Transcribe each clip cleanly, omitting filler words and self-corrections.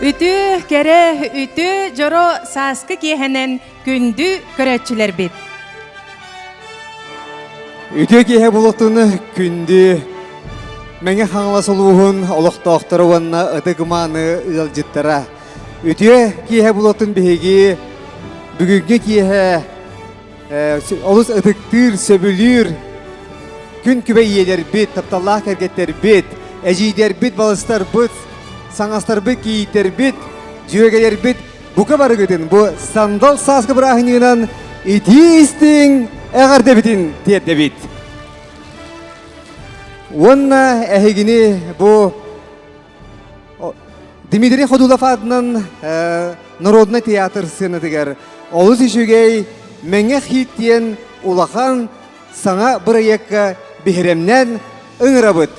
Ütü kere ütü joro saskı kihenen gündü körötçüler bit. Ütü kihe bulutunu kündü. Menge hanglasılığın oluqtaqtırı vanna ıdıgımanı ılcıttıra. Ütü kihe bulutun bihegi bugünkü kihe olus ıdıktır, söbülür. Gün kübe iyeler bit, taptallah kergetler bit, ecider bit, balıstar bit, sanastar bit, giyitler bit, cüvegeler bit. Bu kabarı gıdın, bu sandal saskı bırakınıyla iti istin, eğer debitin, tiyet debit. Onunla ehegini bu Dmitri Khodulov adının Narodный teatr sınıdıgar. Olus işügey menge hittiyen ulağan sana bırayakka bihiremnen ıngırabıt.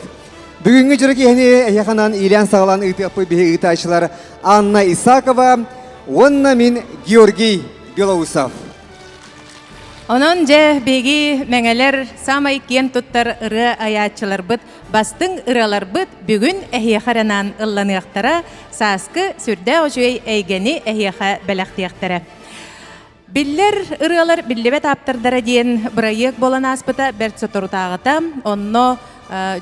Bugünkü jürek ehini yakanan İlyan sağlan ıtıqpı bihi ıtaşılar Anna Isakova, onunla min Georgiy Belousov. Onun je begi mengeler sama ikiyen tuttar ırı ayatçılar bıt, bastın ıralar bıt, bugün ehiyakaranan ıllanıqtara, saskı sürde ojuy eygeni ehiyaka belaqtiyaqtara. Biller ıralar billebet aptardara diyen bırayık bolan aspıta bert sotorutağıta, onno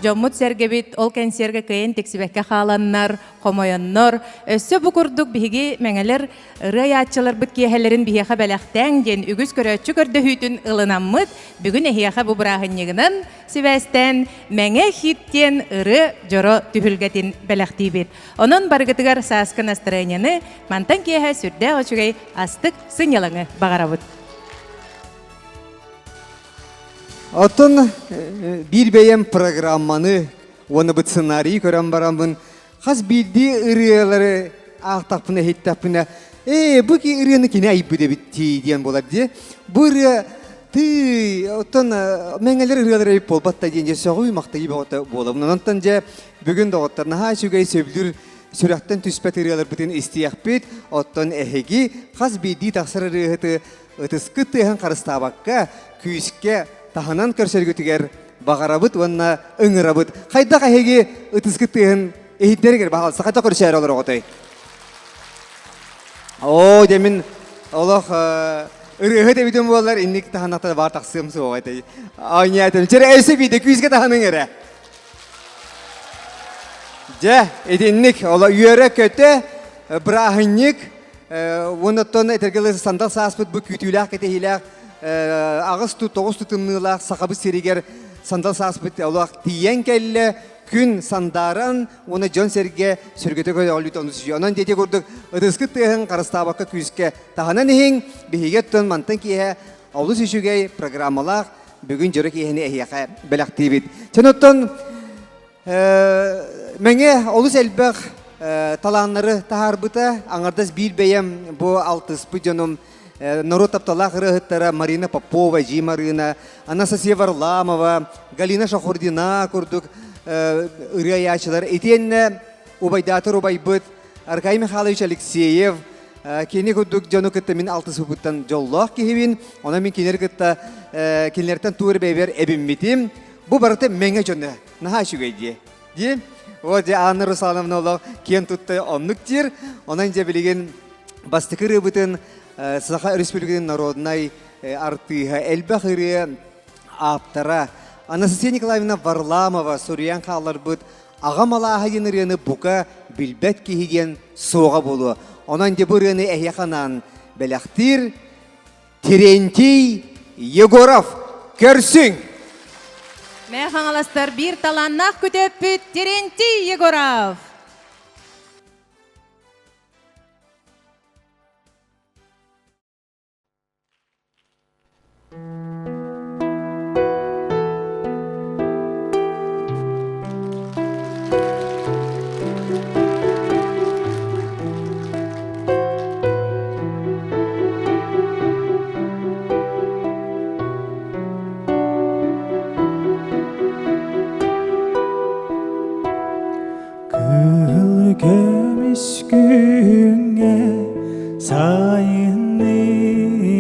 Jommut sergebit ol kenserge keyin teksibekke halanlar, komoyonlar. Össö bukurduk bihigi mengeler rayatçılar bit kiyehelerin bihiyaha belaqten gen ügüs körötçü körde hütün ılınamıt. Bugün ehiyaha bu bırahınnyiginin sivesten menge hitten ırı joro tühülgetin belaqtibit. Onun bargıtıgar saskı настроениeni mantan kiyehe sürde oçugay astık sınyalıngı bağarabıt. Otun bir beyem programmanı, onu bu ssenariyi kören baramın, has bildiği ırıyaları ağtapına, hittapına, bu ki ırıyanı ki ne ayıp de bitti diyen bolar diye. Bu ırıya, otun mengeler ırıyaları ayıp bol, batta deyince soğuymakta gibi bolar. Ondan da bugün de otlarına ha şugayı söbülür, sürekten tüspet ırıyalar bütün istiyak bit, otun ehegi, has bildiği taksar ırıyatı, ıtıskıttığın karıstabakka, küyüske, tahanan körsergütüger bağarabıt vanna ıngırabıt. Hayda kahegi ıtıskıttığın ehitleri bağalsa hayda körser olur oğutay. O demin Allah ırığı debidim bu olar innik tahanakta var taksımsı oğutay. Aynı çere evse bide küyüske tahanın ere. Ce edinlik ola yöre kötü bırahinnik vunatton etergeli sandal saspıt bu kütüylak etehilak ağız tut, toğuz tutumlular, sakabı seriger sandal saspıt olak diyen kelle gün sandaran ona John Serge sürgütü koy olut onu süzüyor. Onun dedi gördük ıdıskıt tığın karıstabakka küske tahana nihin bihigetten mantan kiye avlu süzügey programmalar bugün jörek ihini ehiyaka belaktivit. Çanotton menge olus elbek talanları taharbıta anardas bilbeyem bu altıspı canım Народ тапталах рыгыттара Марина Попова, Жи Марина, Анастасия Варламова, Галина Шахурдина курдук ырыячылар. Этенне убайдатыр убайбыт Аркадий Михайлович Алексеев, кени курдук жону кытта мин алты субуттан жоллох кихибин, она мин кинер кытта кинлерден туыр бейбер эбиммитим. Бу барыты менге жону наха шугайди. Ди? Вот же Анна Руслановна олох кен тутта оннук тир, онан же билеген бастыкыры бытын Саха Республиканың народной артыга элбахыре аптара. Анастасия Николаевна Варламова Сурьян қалар бұд ағамала ағайын рені бұқа білбәт кейген соға болу. Онан де бұл рені әйяқанан бәліқтір Терентий Егоров көрсің. Мәхан аластар бір таланнақ күтіп бүт Терентий Егоров. Kömüsküne sayının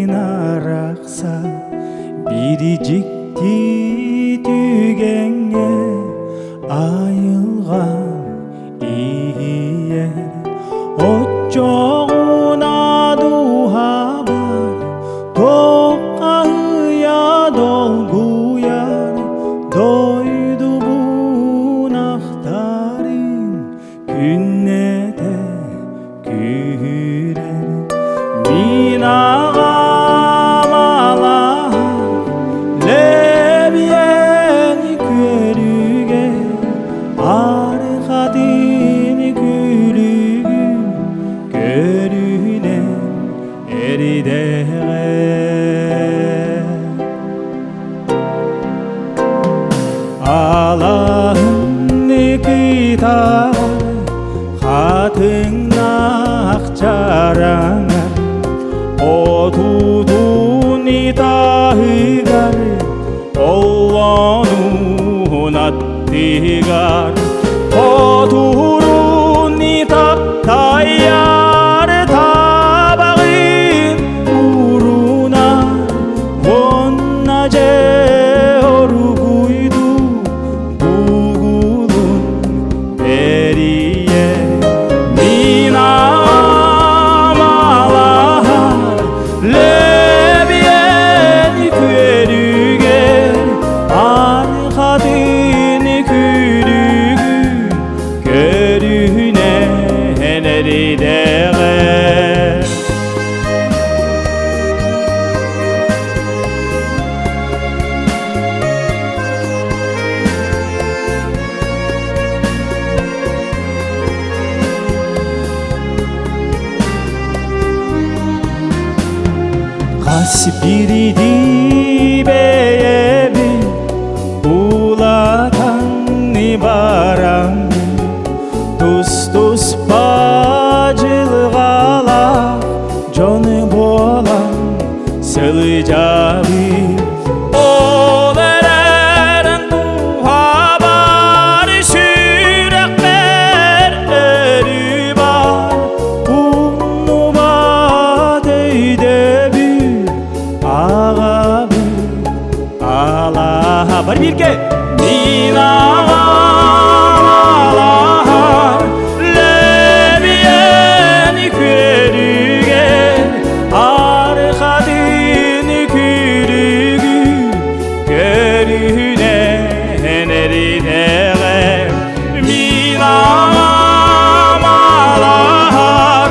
araqsa biricikti tügenge ayılgan iyer erideğe Allah'ın nikita Hatın nakçarana Otudun itahıgar Allah'ın attigar Oturun itah tayyar tabağın Uruna vonnace orguydu Bugulun eriye Minamalar Lebiyen körüge Arkadın külügü Körüne nerideğe Kaspiridi beyebi Ulatan ibaram Tus bacılgala Canı bolan Sılıcabi Oğleren tuhabar Şürekler eri var Bunu badeyde bir Ağa bir Allah'a var bir ke Minağalar Lebiyen körüge Arkadın külügü Körüne nerideğe Minağalar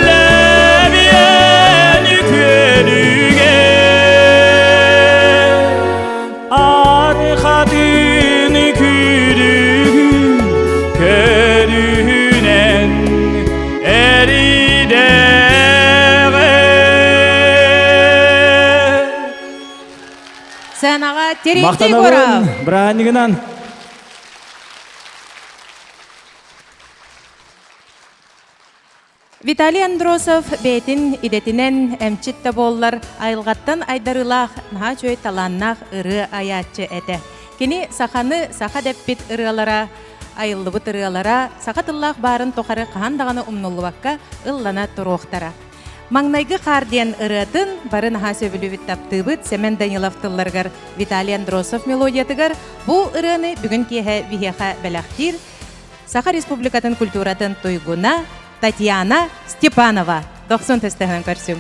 Lebiyen körüge Arkadın külügü Körünen erideğe Sen ağa tereydi gora. Мақтанабын, біранигінан. Виталий Андросов бейтин идетинен эмчитте боллар айылгаттан айдарылах наха чөй таланнах ыры аячы эте. Кини саханы саха деппит ырылара айыллыбыт ырылара саха тыллах барын тохары кахандаганы умнуллубакка ыллана туруохтара. Маңнайгы қарден ырытын бары наха сөбілі таптыбыт Семен Данилов тылларгар Виталий Андросов мелодиятыгар бу ырыны бүгін кеhe вихеха бәләхтир Саха Республикатын культуратын тойгуна Татьяна Степанова. 90 тестеген көрсім.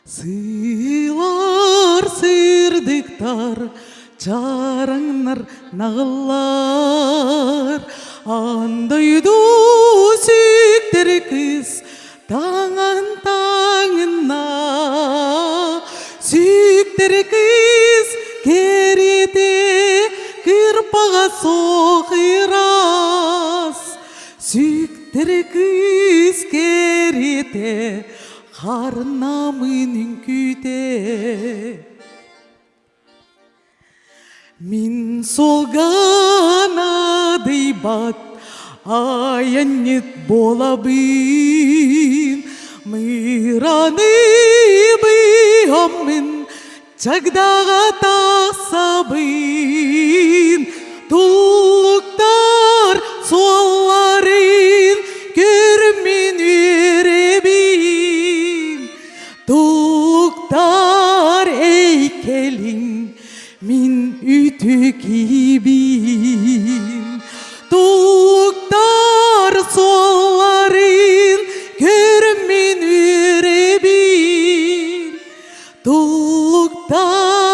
Сыйлар сырдыктар, чараңнар нағылар, андайду сүйіктер кыз таңын таңына. Сүйіктер кыз керете кырпаға соқырас. Сүйіктер кыз керете Қарнамының күте. Мин солғанады бат аянет болабын. Мыраны бұйамын чагдаға тақсабын. Тұллықтар суалларын көрмен өребін. Туқтар эйкелин мин үтү кийбин. Туқтар солларын көрмен өребин. Туқтар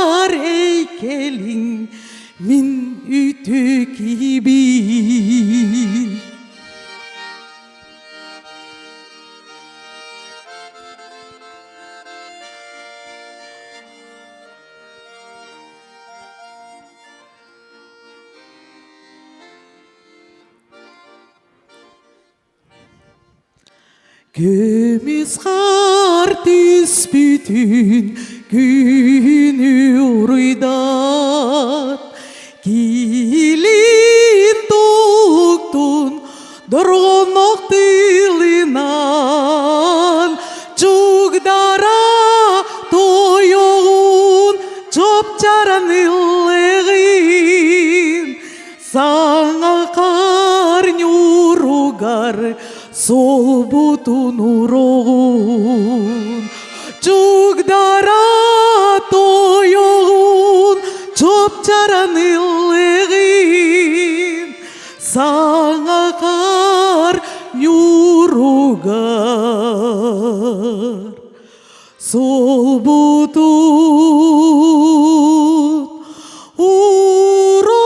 min ütük gibi. Gömüz kar bütün günü uruydat. Kilin tuktun dorgonok tilinan. Çugdara toyun çopçaran illeğin. Sana kar nyurugar sol butun urun. Çugdara toyun çopçaran illeğin. Sana kar yurugar sol butun urun.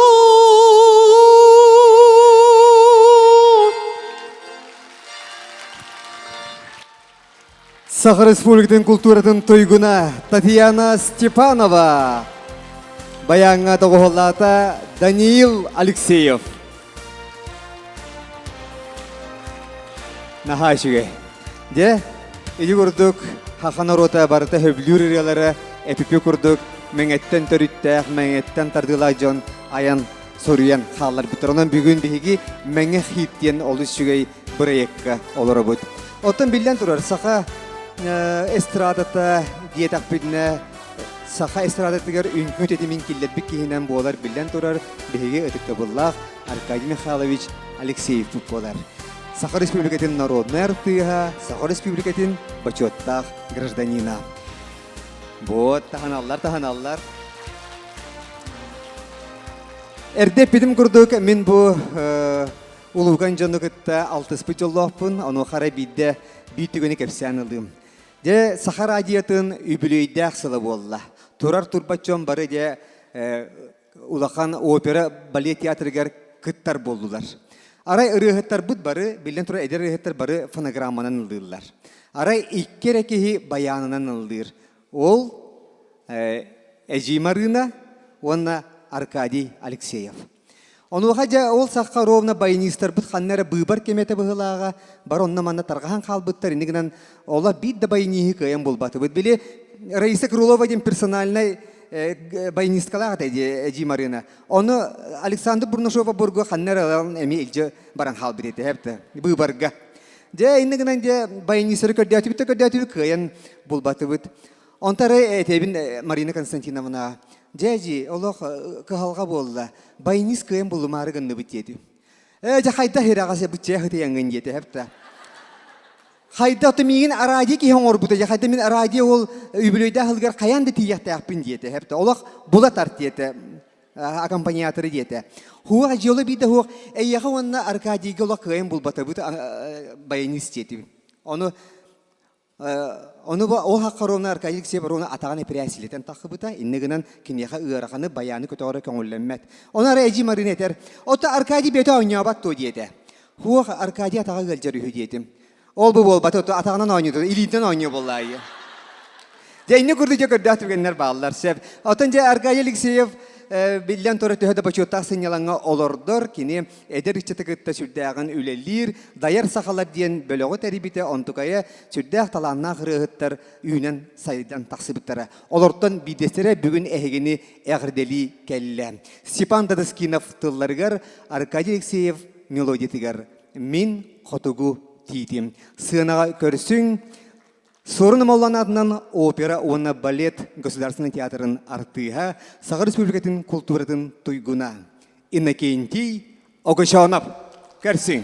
Сахар Республикатын культуратын тойгуна Татьяна Степанова. Баянга тоғолата Даниил Алексеев. Нахашыге. Де, иди көрдік, хақана рота барыта хөблюр ирелері эпипе көрдік, мәңеттен төріттәк, мәңеттен тардыла жон аян соруян қалар бұтырынан бүгін бейгі мәңе хиттен олыс жүгей бір екка олары бұд. Оттан білден тұрар, сақа эстрадата диетақ бидіне саха эстрадатыгар үнкөт едімін келдетбік кейінен болар білден тұрар бейге өтікті бұллақ Аркадий Михайлович Алексеев бұд болар. Саха Республикатын народный артыға, Саха Республикатын бачоттақ гражданина. Вот, таханаллар. Әрдеп бедім күрдік, мен бұл улуған жоны күтті алтыспы жоллақпын, оны қара бейді бейтігіні кәпсән ылдым. Де Саха радиятын үбілейдәк сылы болла. Турар турбатчон бары де улақан опера балет театрыгар кыттар болдылар. Арай ырыхыттар бұд бары, білден тұра әдер ырыхыттар бары фонограмманан ылдылар. Арай иккер әкеhi баянынан ылдыр. Ол Эжимарына, онна Аркадий Алексеев. Онуға жа ол саққа ровна баянистар бұд қаннары бұйбар кеметі бұғылаға, бар онна манна тарғахан қалбыттар, енігінен ола бидді баянихи көйен болбаты. Бұд біле Раиса Крулова ден персональный баянисткалаға тәйді Эжимарына. Оны Александр Бурнашова бұрғы қаннары аларын әме елжі баран қал біреті, әпті, бұйбарға. Жа енігінен де баянистары көрдәті көйен болбаты бұд. Онтары әтебін Марина Константиновна, жәжі, олық қығалға болла, байыныз көйен болымары ғынны бұт еді. Жа қайда херағасы бұт жәқіті яңын еді, әпті. Қайда оты меген аради кейен ор бұты, қайда мен аради ол үбілейді ғылғар қаянды тияқты әппін деді, әпті. Олық бұла тарт деді, аккомпаниаторы деді. Хуға жолы бейді хуға, әйеға онына Аркадийге олық көйен болбаты бұты байыныз деді. Оны ол хаққаровна Аркадий Алексеев оны атаған эпирәсілетен тақы бұта, иннігінен кенеға ұйарақаны баяны көтіғары көңілленмәт. Оны Рәйджи Марин етер. Ота Аркадий беті ойнабат то деді. Хуақ Аркадий атаға ғылжар үйі дедім. Ол бұл болбаты, атағынан ойнады, илиттен ойны боллайы. Жайны күрді жа көрді атыргенлер бағылар сәп. Отын жа Аркадий Алексеев білден торы төхеді бачуаттақ сынялаңа олордор, кені әдер үчеті күтті сүрдәғын үлелер, дайыр сақалар дейін бөліғі тәрібіті онтықайы сүрдәқ таланна қырығыттар үйінен сайдан тақсыбыттары. Олордың бейдестері бүгін әйгені әғірдели кәлі. Степан Дадыскинов тылларғар, Аркадий Алексеев мелодиятығар. Мен қотығу тийтім. Сынаға көрсің, Сорын Молланатынан опера, оны балет государственный театрын артыға, Саха Республикатын культуратын туйгуна. Иннокентий Огошонов. Көрсің.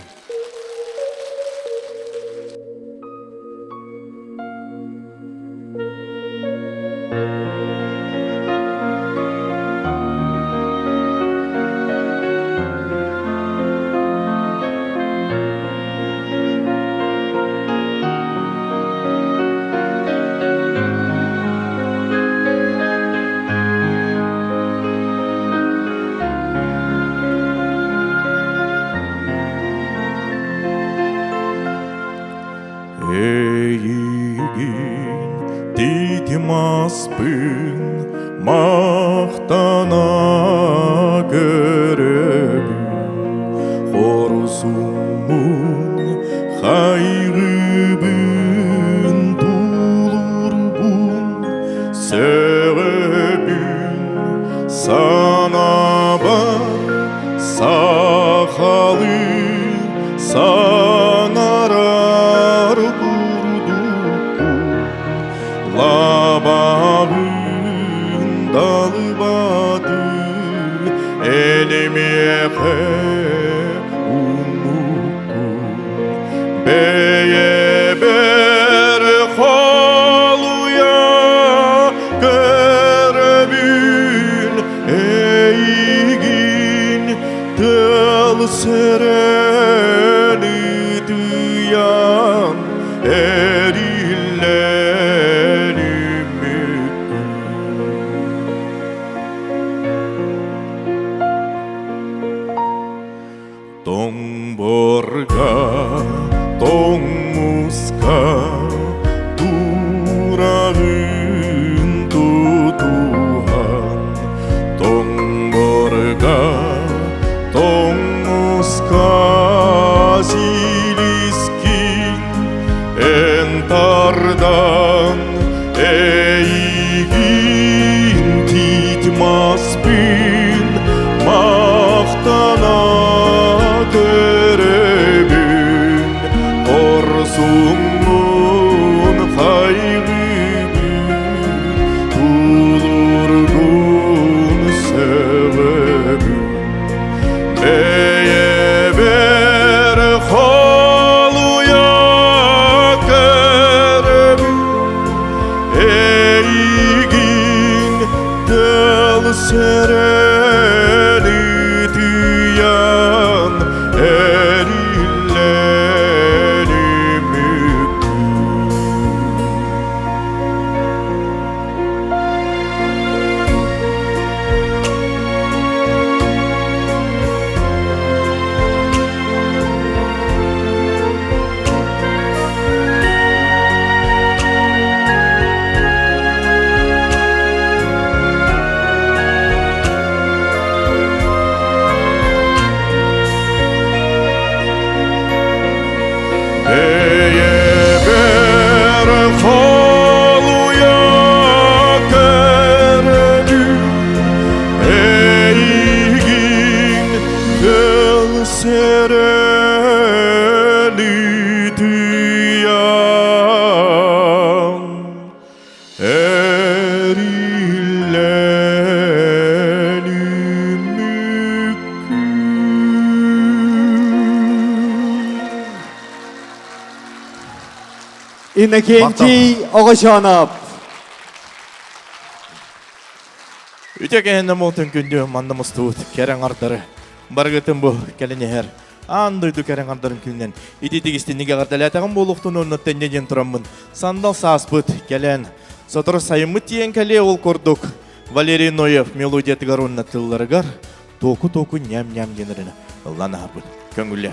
Didmaspın mahtana görübün Horsumun hayrıbın Dulurbun sebebün sana var Sahalı sanarar kurdukun Labağın dalbadı elimiye umukun Beye ber haluya görebün eygin tel sereni duyan erillerim Tomborga, tomuska, durağın tutuhan Tomborga, tomuska, ziliskin entardan eygin titmaz bin mahtana görebün Korsumun hayrıbün Tulurgun sebebün Beye ber haluya görebün Eygin del sereni duyan erillerim Beye ber haluya görebün Eygin del sereni duyan erillerim Innokenty Oğuşanap. Ütекеннен болтын күндө мандамыз туут керең артары. Баргытын бу келенехер. Андойду керең артарын күннен. Ититигистинниге карталатаган болуктун онноттен неден тураммын. Сандал сааспыт келен. Сотор сайымыт тиен келе ол кордук. Валерий Ноев мелодия тыгаронна тылларыгар. Току-току ням-ням денерine. Лана хапыт. Көңүлле.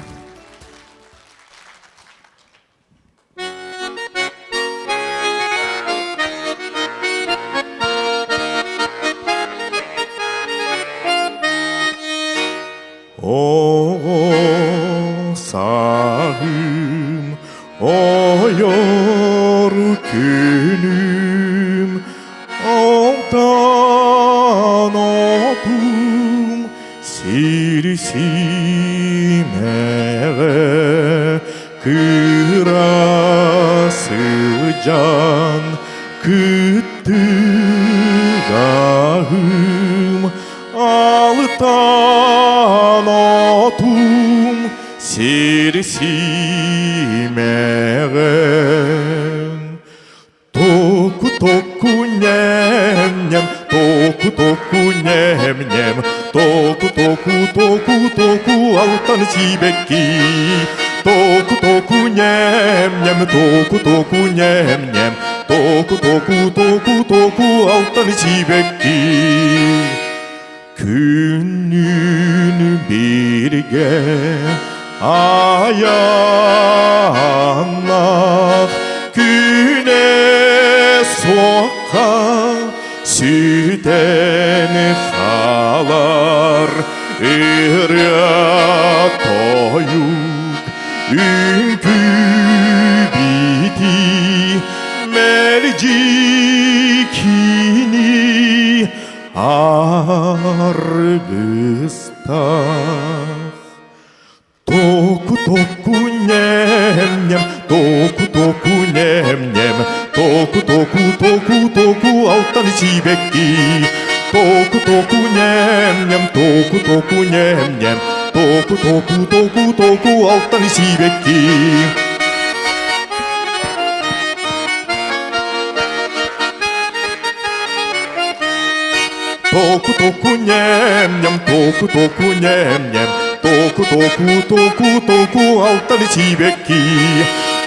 O sağım, o yor günüm, ondan otum sirsime kırası can kıttı gahım altan otum sirsimeğen Toku toku nem nem toku toku nem nem toku toku toku toku altan sibekki Toku toku nem nem toku toku nem nem toku toku toku toku altan sibekki Günün birge ayanlar güne son Süten halar ırya toyuk ünkü biti mercikini argıstah. Toku toku nem nem, toku toku nem nem, toku toku toku toku alttan çibekki. Toku toku nem nem, toku toku nem nem, toku toku toku toku alttan çibekki. Toku toku nem nem, toku toku nem nem, toku toku toku toku alttan çibekki.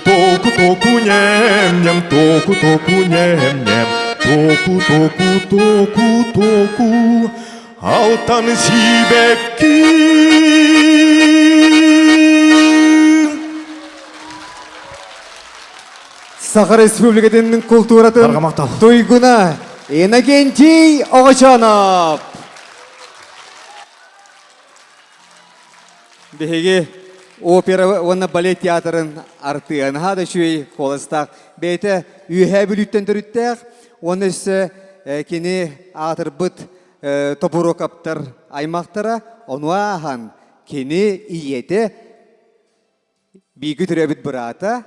Toku toku nem nem, toku toku nem nem, toku toku toku toku alttan çibekki. Сахар Республикатын культуратын Аргамактал. туйгуна Иннокентий Огачанов. Беги опера вона балет театрын арты анхада шуй холостак бете үйе бүлүттен төрүттер онысы кини атырбыт топуро каптар аймактара онуахан кини иете биги төрөбүт брата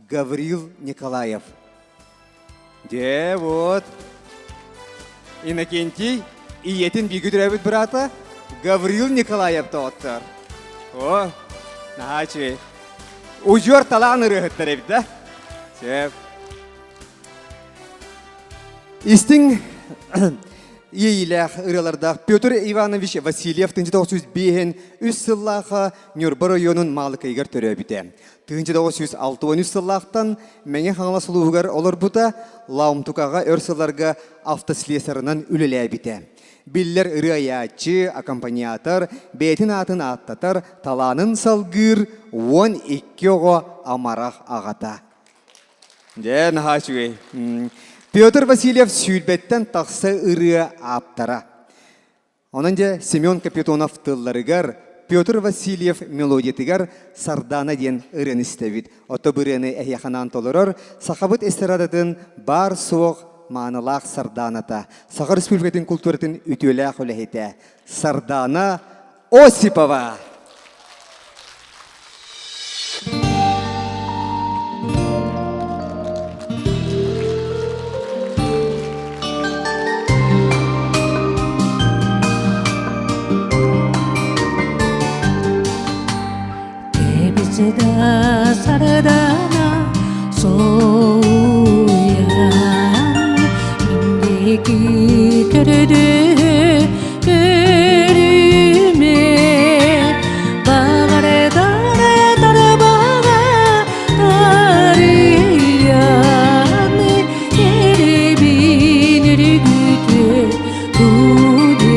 Гаврил Николаев. Вот. Иннокентий иетин биги төрөбүт брата Гаврил Николаев тоттар. О, нахачи. Ужор талан ырыхыттар да? Сеп. Истин иелях ырыларда Петр Иванович Васильев 1905 үс сыллаха Нюрба районун малыкайгар төрөбүтэ. 1963 сыллахтан меңе хаңласылуугар олар бута Лаумтукага өрсыларга автослесарынан үлелебите. Биллер ырыаячы, аккомпаниатор, бетин атын аттатар, таланын салгыр 12-го амарах агата. Ден хачуэй. Петр Васильев сүйілбеттен тақсы ырыа аптара. Онынде Семен Капитонов тылларыгар, Петр Васильев мелодиятыгар сардана ден ырын істевит. Ото бұрыны әйяханан толырыр, сақабыт эстирадатын бар соқ маанылақ сарданата. Сақар Республикатын культуратын үтіләқ үләхеті. Сардана Осипова. Seda sardana soyan mindeki törüdü örüme bağır dara dara bağır arayan yeri binir güdü kudeme.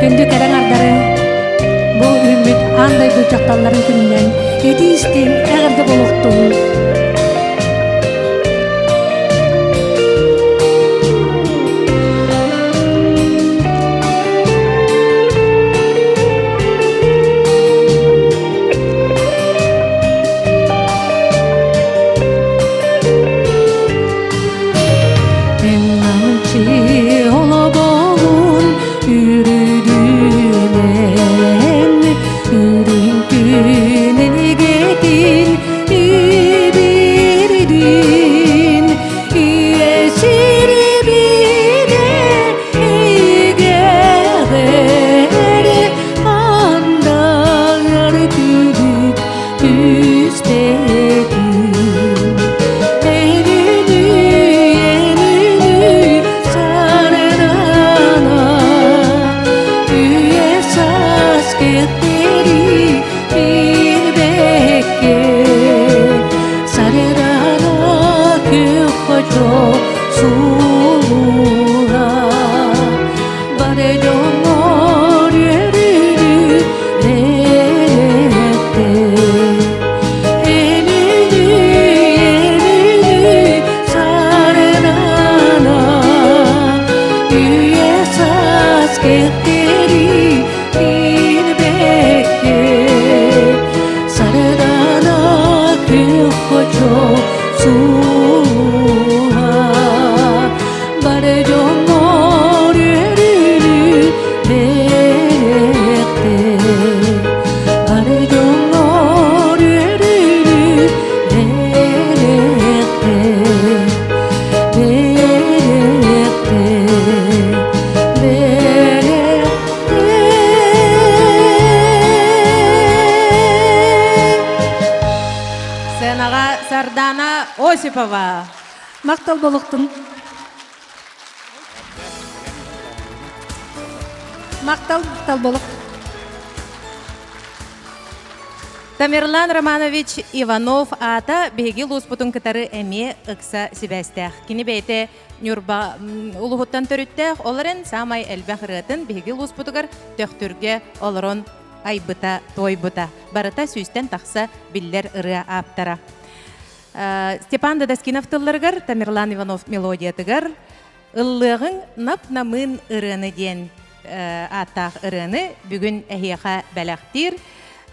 Kendu kadang ardare ümit андай böcektalların gününden edistin eğerde boluktun. Enamçı olabağın yürüdüğünen yürüntün eligedin ibirdin iyesiri bile eygeğeri andağır büyük üstedin. Senağa Sardana Осипова. Мактал болуктун. Мактал болук. Тамерлан Романович Иванов ата беги луспутун кытары эми ыкса сибестех. Кини бейте Нюрба улугуттан төрүттех, оларын самай элбэх рытын беги луспутугар төктүрге олорон айбыта тойбыта. Барыта сүйстен тахса биллер ыры аптара. Степан Дадаскинов тылларгар, Тамерлан Иванов мелодиятыгар, ыллығың нап-намын ырыны ден атақ ырыны бүгін әхияға бәләқтір.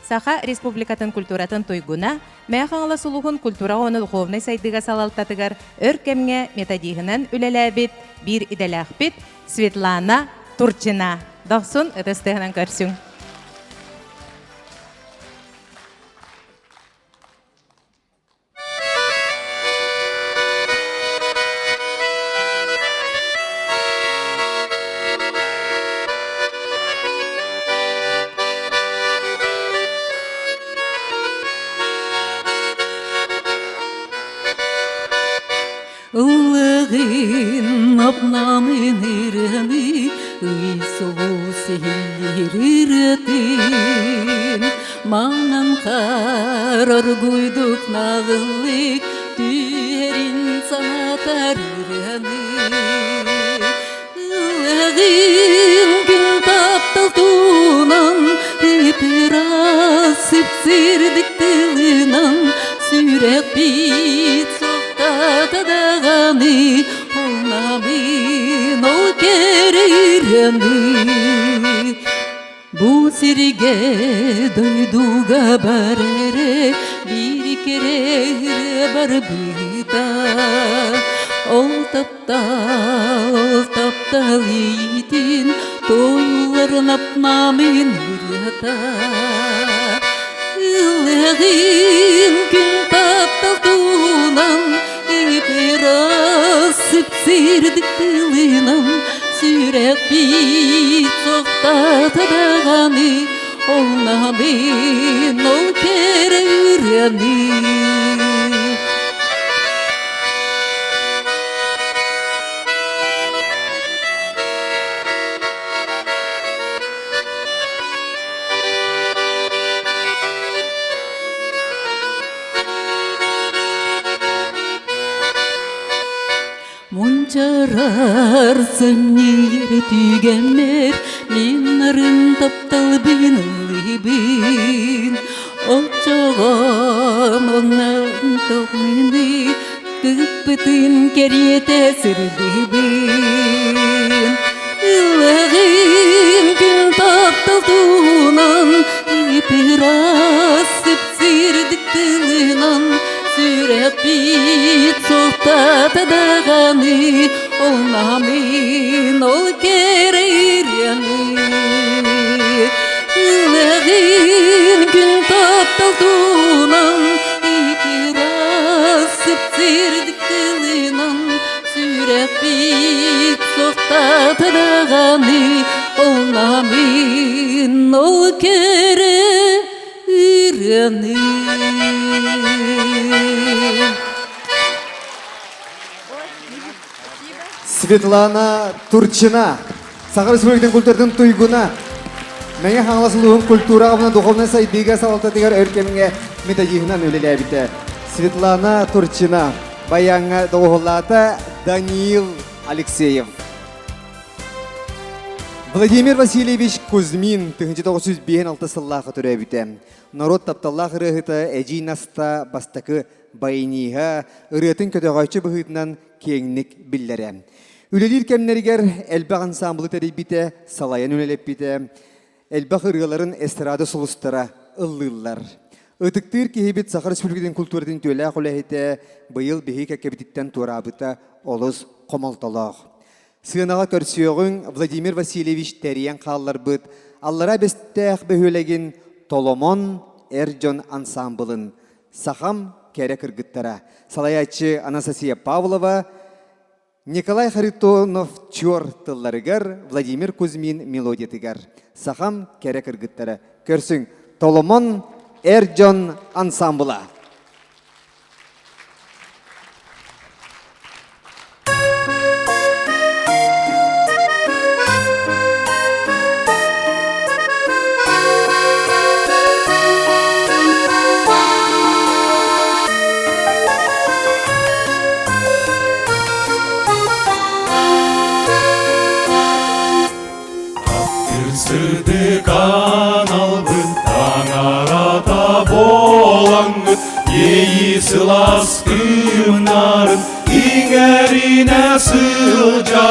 Саха республикатын культуратын тойгуна, мәяқаңла сұлуғын культура оны духовный сайдыға салалтатыгар өркемге методигінен үлеләбіт, бір иделәқбіт Светлана Турчина. Доқсын, өтістігінен көрсің. Ыллығын апнамын ырыны, ұйсылу сейлеріретін. Маңан қарар гүйдік нағылық, түйерін санатар ырыны. Ыллығын күн таптал тунан, епір асып сірдік тылынан, сүрек бит Тадағаны олнамын ол керірені. Бұл сірге дойдуға бар әрі, бір керері бар бұйда. Ол таптал ейтін, тойларын апнамын ұрята. Ылығын күн таптал тунан, Asıp sirdik tılınam, sürek bit soğtatadağını, olna bin ol kere üreni. Munçararsın yer tügenler, minarın taptal binali bin Oçoğan onların tohmini Kıpıtın geriye tesirdi bin Ilağın gün taptılduğunan İpiraz sipsirdik tılınan Sürek bit sohtat edağını Olnamin ol kere iryani Ilağın gün taptılduğunan İpiraz sipsirdik tılınan Sürek bit sohtat edağını Olnamin ol kere iryani Светлана Турчина, Сахар Республикатын культурдың туйгуна, мәңе хаңласылуын культура ғабына духовна сайдыға салалта тегер өркеміңе метажихынан өлелі әбіті. Светлана Турчина, баяңа доғылата Даниил Алексеев. Владимир Васильевич Кузьмин, 1996 сыллағы түрі әбіті. Народ тапталлақ ұрығыта әжей наста бастақы байыниға ұрытын көтіғайчы бұғытынан кеңнік білдері. Үлелер кемнергер әлбақ ансамблы тәребіте, салайын үлелеп біте, әлбақ ұрғыларын эстрада сұлыстыра ұллылар. Үтіктір кейбет Сахар Республикатын культурдың төлі құлайыты бұйыл бейі кәкебетіттен турабыта олыз қомалталақ. Сығынаға көрсеуғын Владимир Васильевич тәриян қалылар бұд, аллара бәстәқ бөхөлеген Толомон Эрджон ансамблын, Сахам кәрі кіргіттара. Салаячы Анастасия Павлова, Николай Харитонов чор тылларыгар, Владимир Кузьмин мелодиятыгар. Сахам кәрі кіргіттара. Көрсің, Толомон Эрджон ансамбла. Сырдыкан албын, таң арата болаңын, ейі сыластым нарын, иңеріне сылжағын.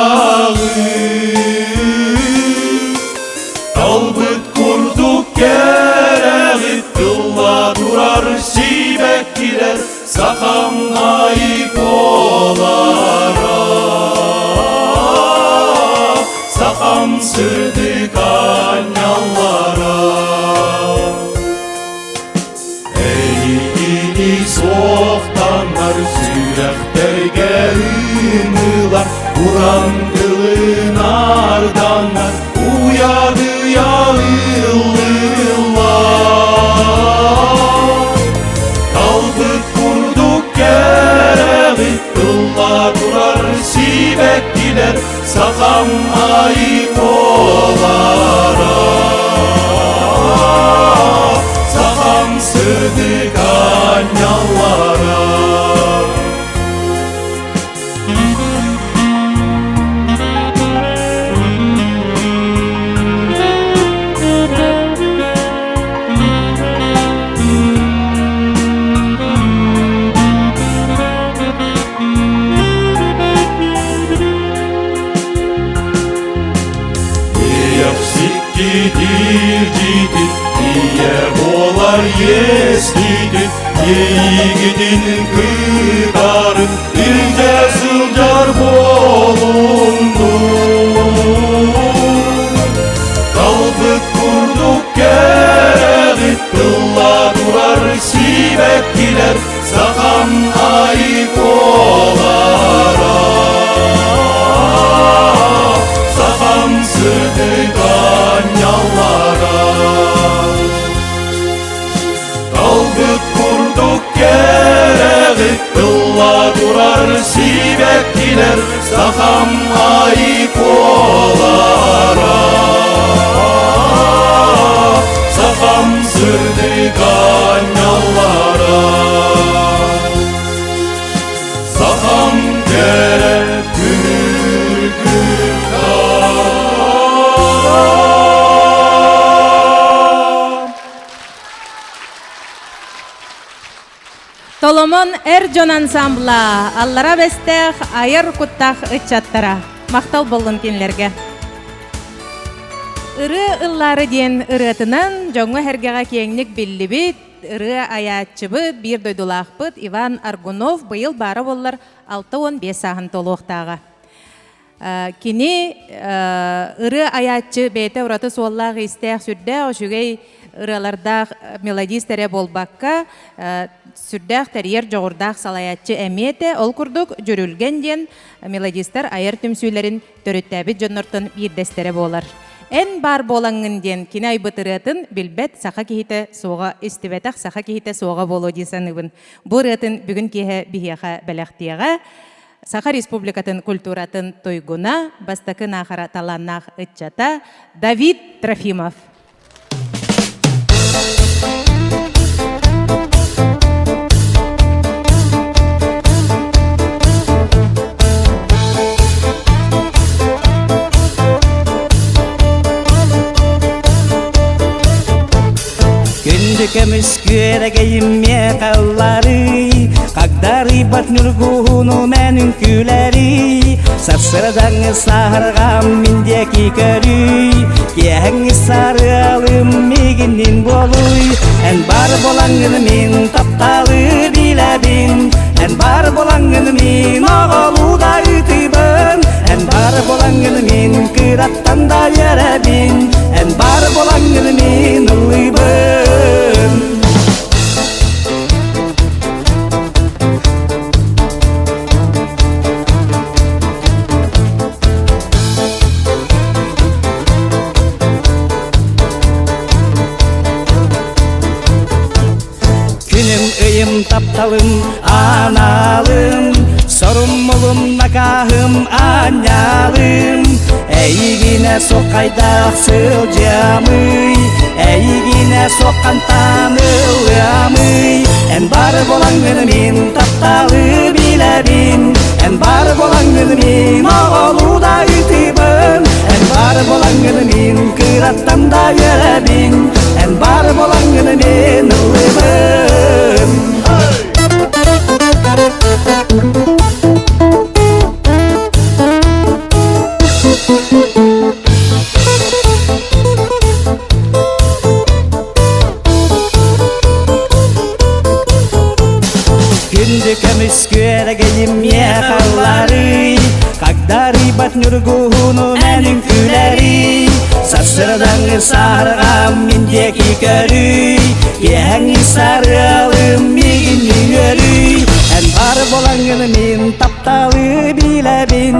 Талбыт құрдық керәғіт, тылла тұрар сибәк кирер, сақам айып олара. Сақам сырдық аняллара. Әйгені соқтанлар сүйрәқтерге үмілар, Уран кылын арданлар, уяды яғылылар. Талбыт құрдық керәғіт, тылла тұрар сибәк килер, Сақам айып олара. Сақам сырдық аняллара. Естиді, ейгідін күдарын, Үрде сылжар болунду. Талбыт құрдық керәғіт, тылла тұрар сибәк килер, Сақам айып олара. Сақам сырдық аняллара. Талбыт құрдық керәғіт, тылла тұрар сибәк килер, Сақам айып олара. Сақам сырдық аняллара. Сақам кәрі күргіттара. Соломон Эрджон ансамбла аллара бестех айыр куттах ычаттара. Мактал болын кенлерге. Ыры ыллары ден ырытынан жоңы хергеға кеңнік биллибит, ыры аячыбыт, бир дойдулақпыт Иван Аргунов быйыл бары боллар 6-15 сағын толуқтаға. Кини ыры аячы бейте ураты суоллағы истех сүрдә, ошугей ыралардақ мелодистере болбаққа сүрдәқ тәрьер жоғырдақ салаятчы әмете, ол күрдік жүрілген ден мелодистер айыр түмсүйлерін төріттәбі жоннортын бирдестере болар. Эн бар болаңын ден кинай бытыратын билбет саха кихите соға истибетақ саха кихите соға болу десаныбын. Бұл ретін бүгін кеге бихеға бәләқтияға Саха Республикатын культуратын тойгуна бастакын ахара таланнақ ытчата Давид Трофимов. Күндікіміз көрегейме қаллары, Қағдар ибат нүргуну мәнің күләрі, Сарсырдаңы сағырғам міндекі көрі, Кеғіңі сары алым мегінен болуй, Ән бар болаңын мен тапталы біләбін, Ән бар болаңын мен ағалуда үтібін, Ән бар болаңын мен күраттан да ерәбін, Ән бар болаңын мен ұлыбын. Күнім өйім тапталым аналым, Сорым мұлым накахым анялым, Әйгіне соқайдақ сылжамый, Әйгіне соққан танылымый, Ән бар болаңын мен тапталы біләбін, Ән бар болаңын мен ағалуда үтібін, Ән бар болаңын мен күраттан да ерәбін, Ән бар болаңын мен ұлыбын. Күндікіміз көрегейме қаллары, Қағдар ибат нүргуну мәнің күләрі, Сарсырдаңы сарғам міндекі көрі, Кеғіңі сары алым мегін өрі, Ән бар болаңын мен тапталы біләбін,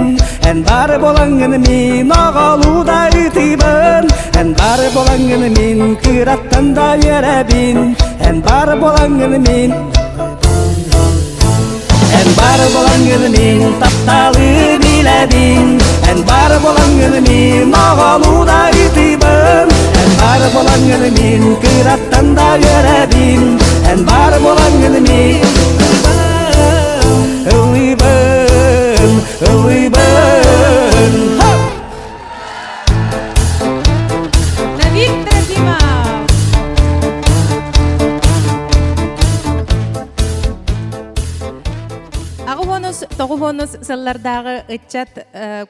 Ән бар болаңын мен ағалуда үтібін, Ән бар болаңын мен күраттан да ерәбін, Ән бар болаңын мен Ән бар болаңын мен тапталы біләбін, Ән бар болаңын мен ағалуда үтібін, Ән бар болаңын мен күраттан да ерәбін, Ән бар болаңын мен ұлыбын, ұлыбын. Давид Трофимов. Тоғуонус сыллардағы ытчат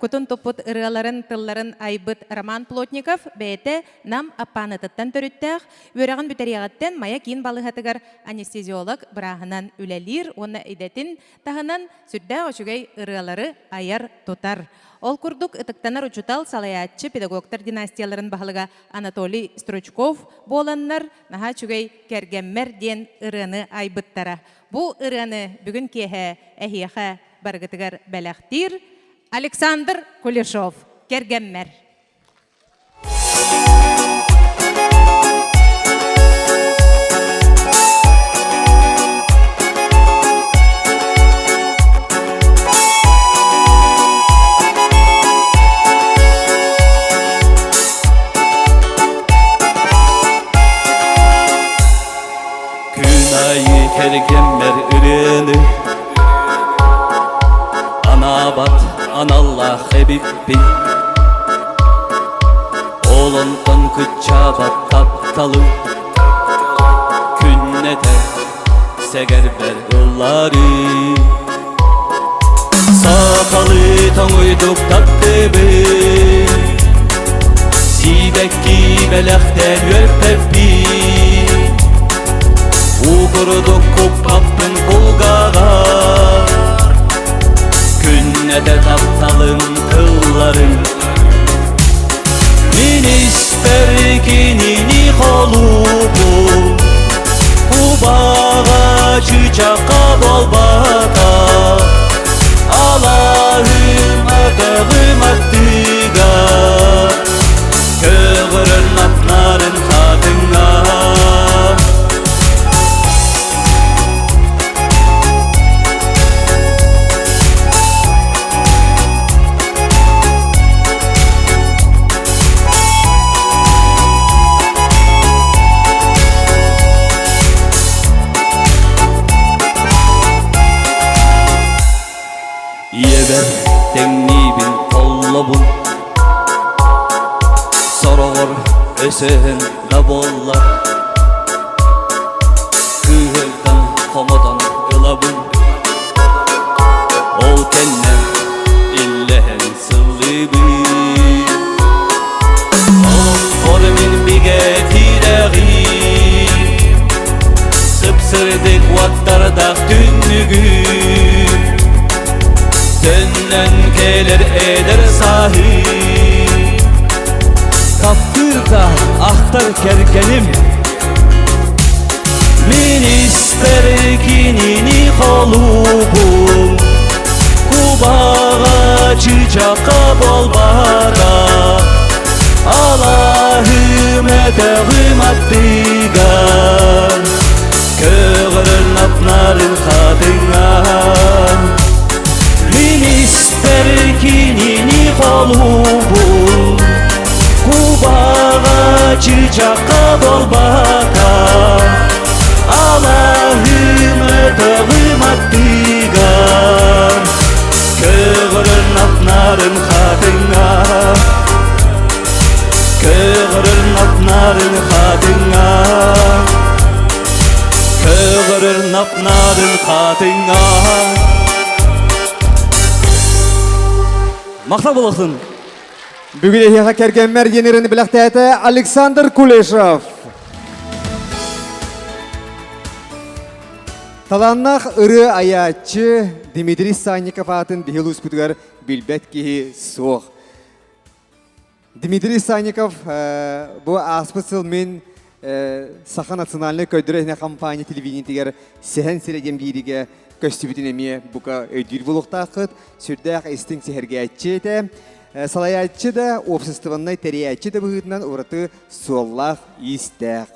күтін топут ырыларын тылларын айбыт Роман Плотников бәйті нам аппанытыттан төріттәқ, өрағын бүтерияғаттен мая кейін балығатығар анестезиолог бірағынан үләлір, оны идетін тағынан сүрдә өшігей ырылары аяр тұтар. Ол күрдік ытықтанар учутал салаятчы педагогтар династияларын бағылыға Анатолий Стручков боланнар наға чүгей кәргеммер ден ырыны айбыттара. Бу ырыны бүгін кеге әхияға барғытығар бәләқтір Александр Кулешов, кәргеммер. Kergemmer ürünü Anabat anallah ebippi Oğlundan kıçabat taptalı Künnete seger ber ılları Sakalı toңuyduk tattıbı Sibekki belekte yörpeppi Uğurduk kuppaptın pulgağa Künne de taptalım kılların Min isperginini kolubu Bu bağa çiçaka bol baka Allah'ım adağım attıga Kıvırın atların kadına Yeber temnibin kollabun Soror ösehen gabollar Kıhırdan komodan ılabun Ol kenne illehen sıllıbı Ol formin bige tireği Sıpsırdık vattardak tünnügü Senden gelir eder sahip Kaptırda ahtar kerkenim Min isperginini kolubum Kubağa çiçaka bol bada Allah'ım edağım attıga Kıvırın apnarın kadına Min isperginini kolubum Kubağa çiçaka bol baka Allah'ım ödağım attıga Kıvırın apnarın kadına Kıvırın apnarın kadına Kıvırın apnarın kadına Maqta bolaqsın. Бүгін эхеға кәргенмер енеріні біліқтәті Александр Кулешов. Таланнақ ұры аячы Дмитрий Санников атын бігел ұспүтігер білбәт кейі соқ. Дмитрий Санников бұл аспысыл мен Саха национальный көйдірі компания телевидениетігер сәхен сәледен бейдіге көстібітін әме бұқа өйдір болуқтақыт, сүрдәқ істің сәхерге әтчі әті, салаятчы да, обществонной тәриятчы да бұғытынан ұраты соллақ істәқ.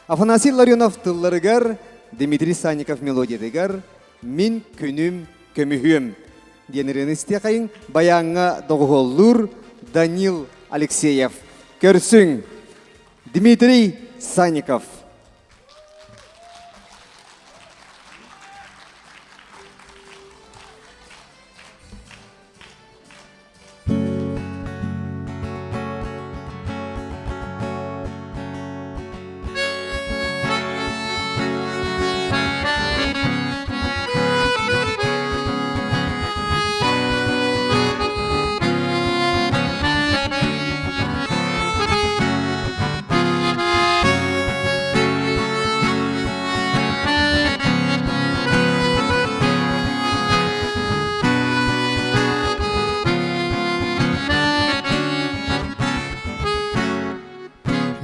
Афанасий Ларионов тылларығар, Дмитрий Санников мелодиядығар, «Min күнім көміхім» денерін істеқайын баяңға доғоллур Данил Алексеев. Көрсің, Дмитрий Санников.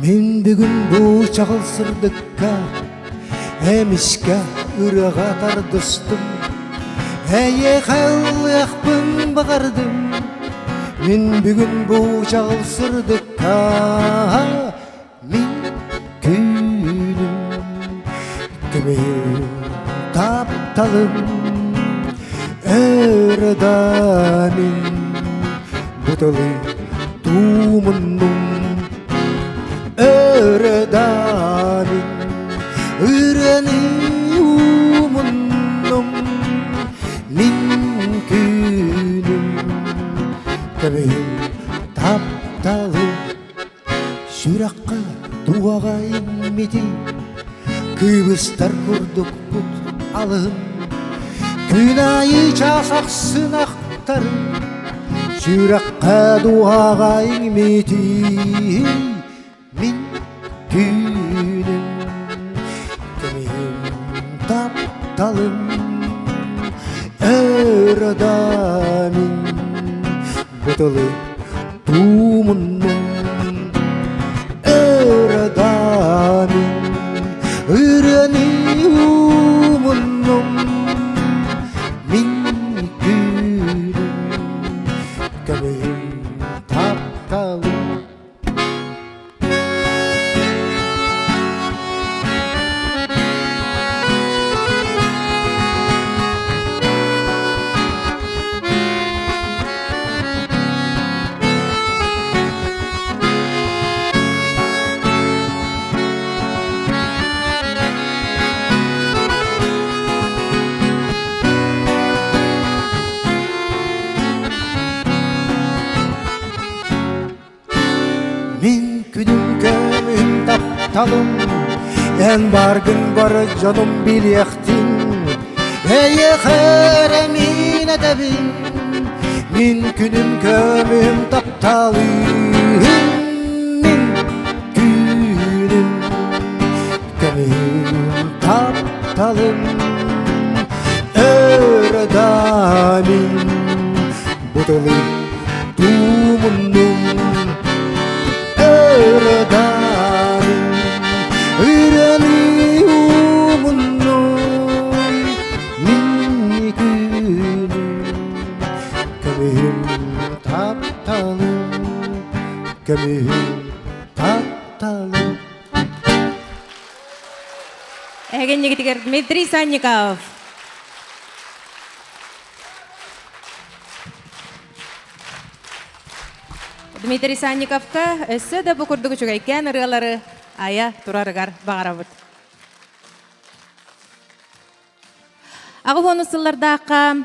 Мен бүгін бұл чағылсырдыққа, әмішқа үраға тардыстым. Әйе қалықпын бағардым. Мен бүгін бұл чағылсырдыққа, мен күнім көмейім тапталым. Өрда мен бұтылы тумынным. Öğredamin üreni umundum min günüm Köbeğim taptalı Şurakka duağa immidi Kıbrıstar kurduk put alın Günayı çasaqsın aqtarın Yürekqe duağa inmetin Min günüm Kemihim taptalım Öğredamin Bıtılı tuğumunum Öğredamin Öğreniumunum Min günüm Kemihim taptalım Min günüm kömühüm taptalım En bargın barı canım bilektin Eye heremin edebin Min günüm kömühüm taptalım Min günüm kömühüm taptalım Öğredamin Budalı dumunum Öğredamin Öğreniumunum Min günüm Kömühüm taptalım Kömühüm taptalım Эгенне кетигер Дмитрий Санников. Дмитрий Санниковка өссө да бу курдугу чугайкен ырыалары ая турарыгар багарабыт. Ағы фонусыллардаққа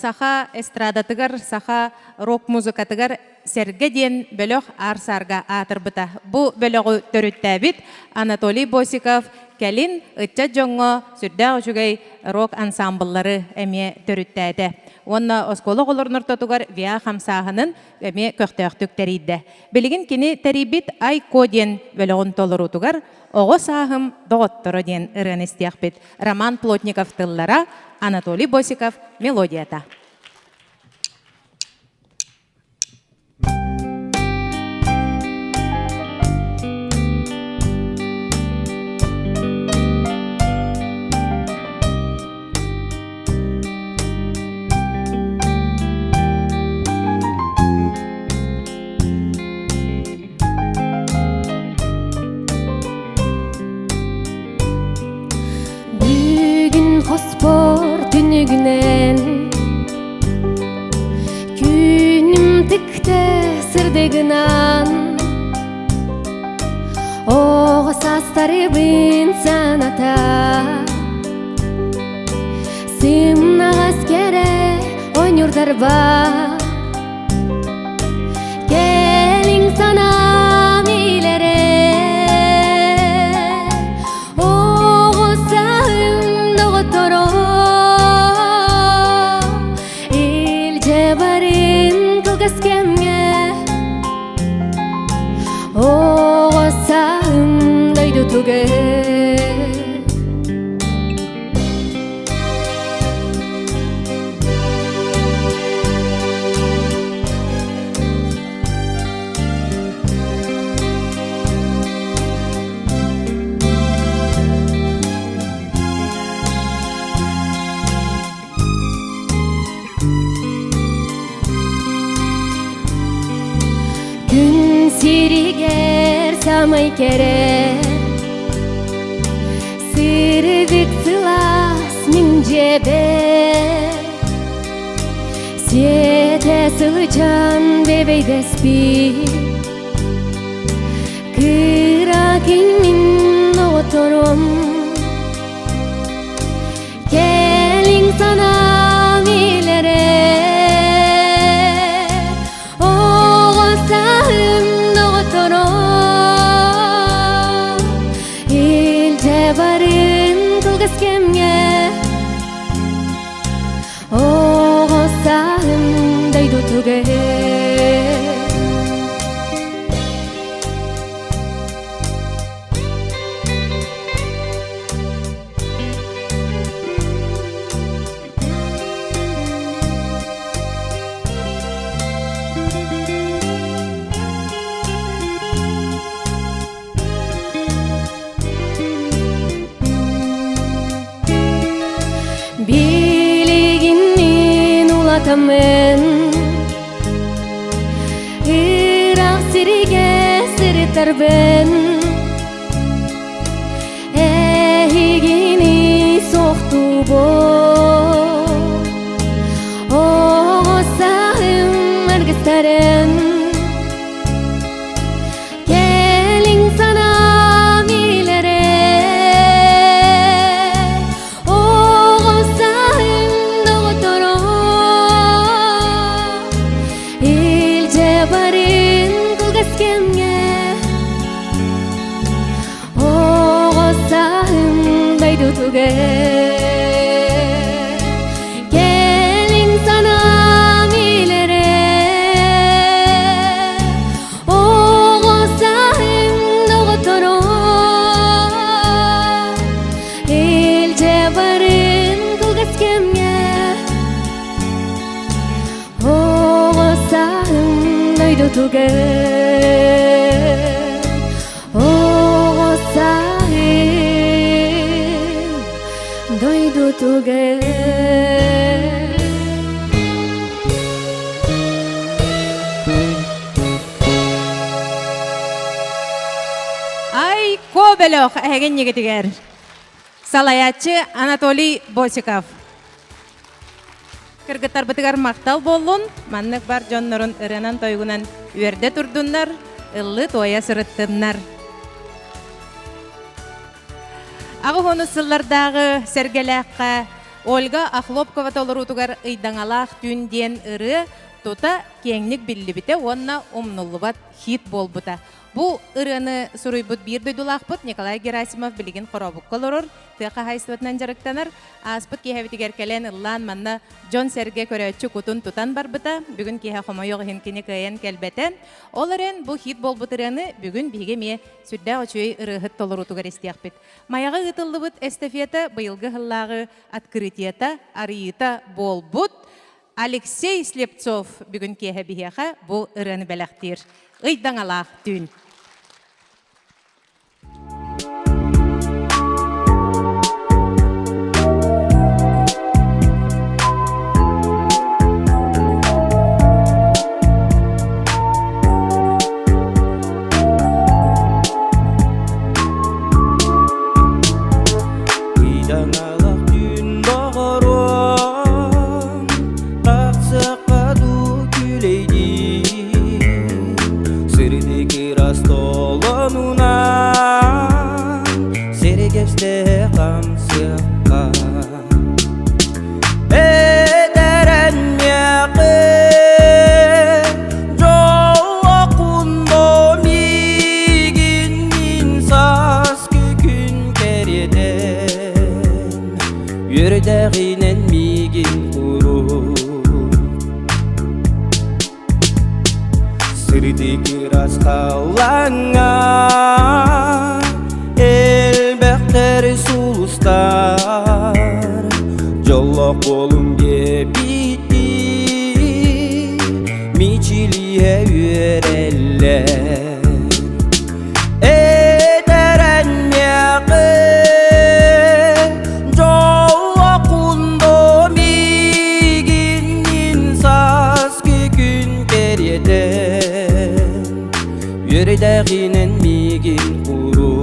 саха эстрадатыгар, саха рок-музыкатыгар серге ден бөлөк арсарга атырбыта. Бу бөлөгү төрүттәбит Анатолий Босиков кәлин ытча жоңго сүрдәг үчүгей рок ансамбллары эме төрүттәде. Онна осколы олорнор тотугар вия хамсаһынын эме көктөктүк терийде. Билигин кини терибит ай коден бөлөгүн толорутугар ого саахым доготторо ден ырыныстиякпит. Роман Плотников тыллара, Анатолий Босиков мелодията. Hospor tünügünen Günüm tıkte sırdegınan Oğa sastarı bin sanata Simna askere oynurdar var Gelin sana milere Ilcebarin kılgaskemge Oğa sağım daydı tuge Gün siriger samay kere Sirdik sılas min cebe Siete sılıcan bebey despi Kırakin min otorom Gelin sana milere Ilcebarin kılgaskemge atamen Irak sirige siritar ben Ehigini soğuktu bo Oğuzahım ergistaren Gelin sana milere Oğuzahım doğutoro İlce barin kulgaskenge Oğuzahım daydu tuge Gelin sana milere Oğuzahım doğutoro İlce barin kulgaskenge Oğuzahım daydu tuge Oğuzahım daydu tuge Ay, кобелох әген егетігер. Салаятчы Анатолий Босиков. Кыргыттар бытыгар мақтал болун, маннык бар жоннорун ырынан тойгунан үйерде турдуннар, ыллы тоя сырыттыннар. Ағы хону сыллардағы сәргеләққа Ольга Ахлопкова толырутугар ыйдаңалақ түн ден ыры тута кеңнік биллибите, онна умнуллубат хит болбута. Бу ырыны суруйбут бир дойдулақпыт Николай Герасимов билигин коробук колорор, тықа хайстыватынан жарықтанар, аспыт кехевитигер келен ыллан манна Джон Серге көрөтчү кутун тутан барбыта, бүгін кеhe хомойоғы хинкини кайын келбетен, оларын бу хит болбут ырыны бүгін биге ме сүрдә очуй ырыхыт толырутугар истияқпит. Маяға ытыллыбыт эстафета быйылғы хыллағы открытиета, арыйыта болбут, Алексей Слепцов бүгін кеhe бихеха бу ырыны бәләқтир. Ыйдаңалақ түн. Ыйдаңалақ түн бағарым Қақсыққа ду күлейді Сырдеки растолонунан Серегеште қамсыққа Эдерен яқы Жоқундо мигин инсас күкін кереден Үрдәғинен мигин құру Сырдеки расқалаңа Элбәқтер сулустар Жоллақ болым бебитти Мичилие үйерелер Эдерен яқы Жоқундо мигин инсас күкін кереден Үрдәғинен мигин құру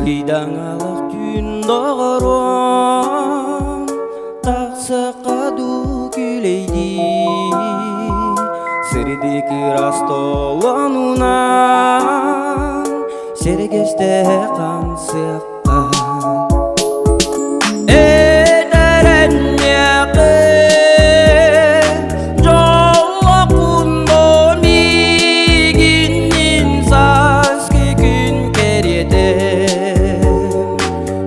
Ыйдаңалақ түн дағарым Тақсыққа ду күлейді Сырдеки растолонунан Сергеште қамсыққа Эдерен яқы Жоқундо мигин инсас күкін кереден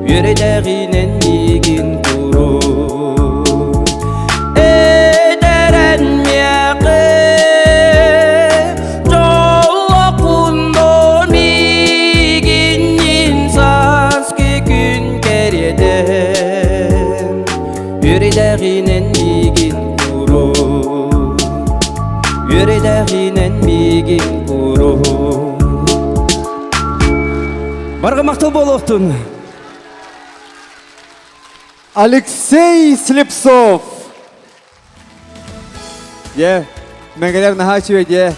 Үрдәғинен мигин құру Эдерен яқы Жоқундо мигин инсас менен бигин куру. Барга мактуу болуптун. Алексей Слепцов. Мәңгелер нахачуеде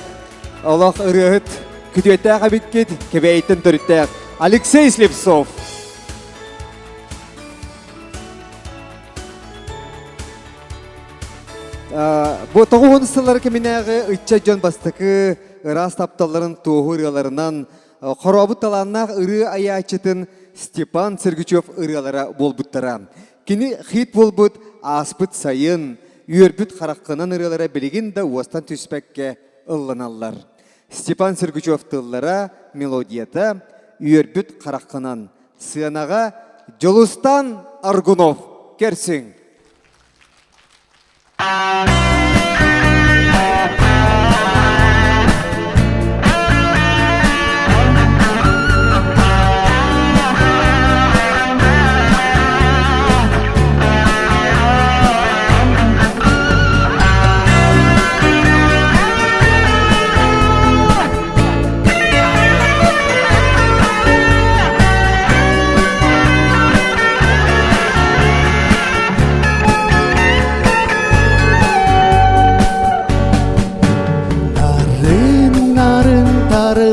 Аллах ырыгыт күтүеттәк абиккет кебейтен төрүттәк. Алексей Слепцов. Бу тоғуын сыллары кеминәғы үтчә жон бастықы ырас тапталарын тоғы ырыларынан қорабыт таланнақ ыры аячытын Степан Сергучев ырылара болбуттара. Кені хит болбут аспыт сайын, үйербіт қараққынан ырылара білеген да уастан түспәкке ылланалар. Степан Сергучев тыллара мелодията үйербіт қараққынан сыянаға Жолустан Аргунов керсің.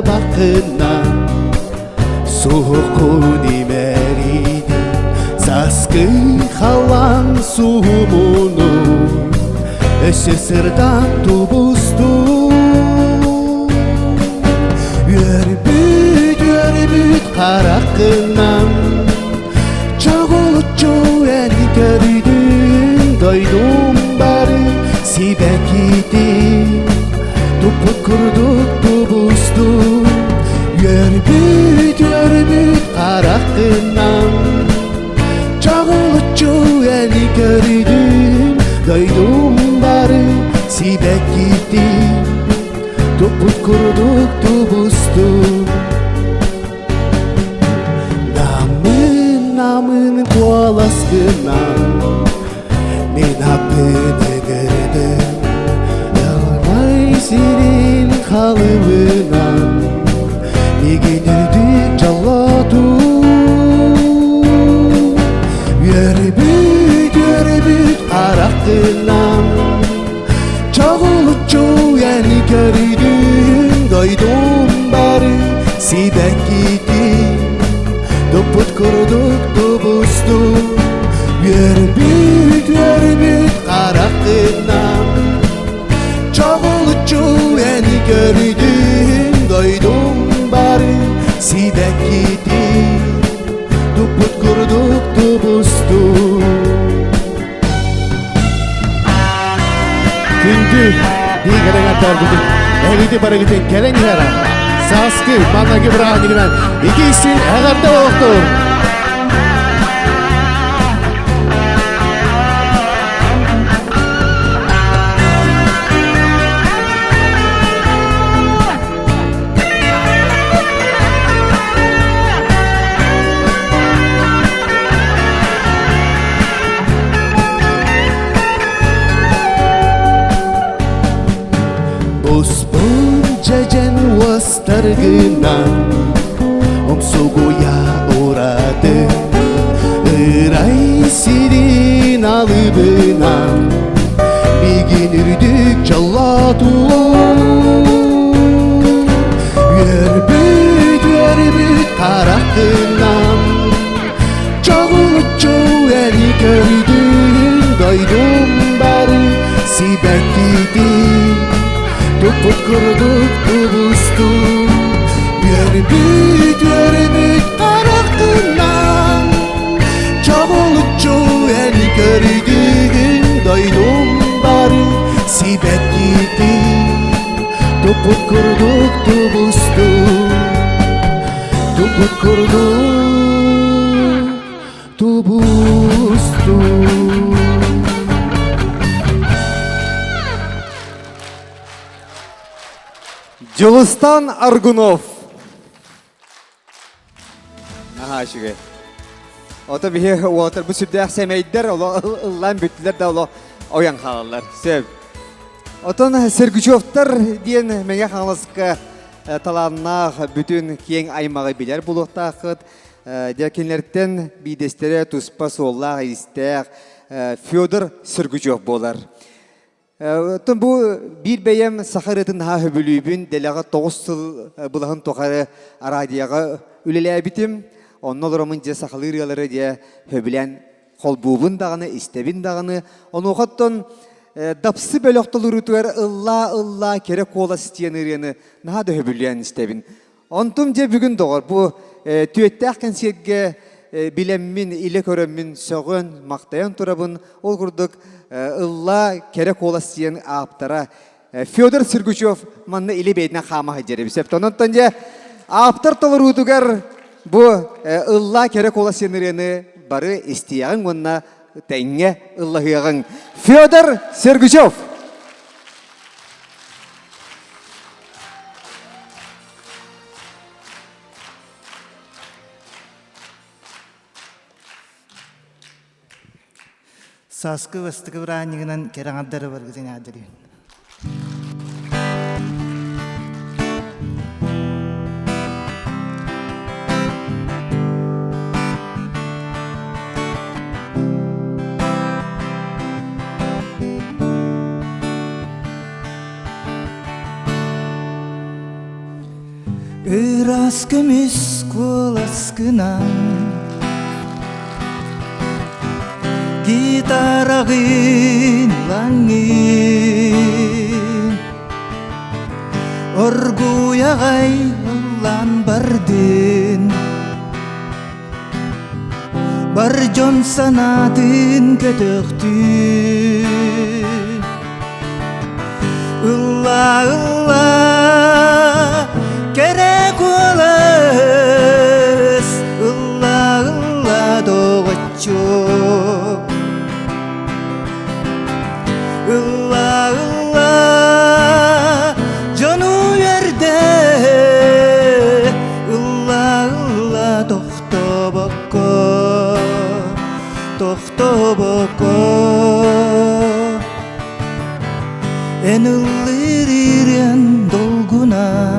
Bakından suhukuni meridi Saskı havan suhumunu Eşe sırdan tubustu Yörbüt karakından Çoğulcu eli gördüm Doydum bari sibekidi Tuput kurduk tubustu Yörbüt karakından Çoğulcu eli gördüm Doydum bari sibek gitti Tuput kurduk tubustu Namın kualaskından Men hapını gördüm Yalmay senin kalıbından Miginirdik calladu Yörbüt karakından Çoğulcu eli gördüm Doydum bari sibek gitti Tuput kurduk tubustu Yörbüt karakından Çoğulcu eli gördüm Doydum bari sibek gitti Tuput kurduk tubustu Gündü Digere gatardık Eviti baragiti kelen yara Saskı managi bırakıdıklar İki isim ağırda oğuktur Cecen wastargınan Omsuguya uğradı Iray sirin alıbınan Biginirdik calladu Yörbüt karakından Çoğulcu eli gördüm Doydum bari sibek gitti Tuput kurduk tubustu Yörbüt karakından Çoğulcu eli gördüm Doydum bari sibek gitti Tuput kurduk tubustu Tuput kurduk tubustu Жолустан Аргунов. Aha şüge. Ota bir water bu sübde semeyder ola ıllan bütler de ola oyan halallar. Sev. Отон Сергучевтар диен меңе қаңласқа таланнақ бүтін кең аймағы білер бұлықтақыт. Дәкенлерден бейдестері тұспа соллақ истәқ Федор Сергучев болар. Отон бұл бір бәйем сақарытын ха хөбілүйбін дәліға 9 сыл бұлағын тоқары арадияға үлелі бітім. Onun olamın je sakılır yaları diye höbilen kolbuğun dağını, istebin dağını. Onu oqattan dapsı bölüktülür ütüver illa kere kola isteyenir yani. Naha da höbilen istebin. Ontum je bugün doğar. Bu tüyetteğken serge bilemmin, ile köremmin, söğün, maqtayan turabın. Ol kurduk illa kere kola isteyen ağaptara. Fyodor Sirguchev manna ile beydine xama heceri. Bisep ondan je ağaptar tolur ütüger. Bu illa kerek ola senireni barı isteyen onunla tenge ıllahıyağın Fyodor Serguchev. Saskı vastıkı vraniginin kerangadları var gizin adırın. Iraskımız kulaskınan Gitaragın langin Orguya gay lan bardin Barjon sanatın kötöktü Illa Gerek olas illa doğaço illa canu yerde illa tohtobako enulliren dolguna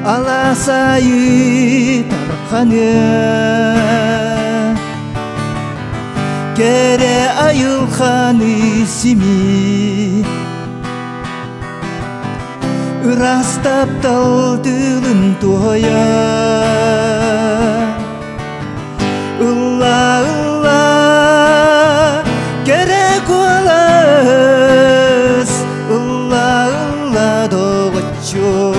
Alasayı tarkanı Kere ayılkan isimi Rastap daldılın tuğaya Illa gerek olas Illa doğaço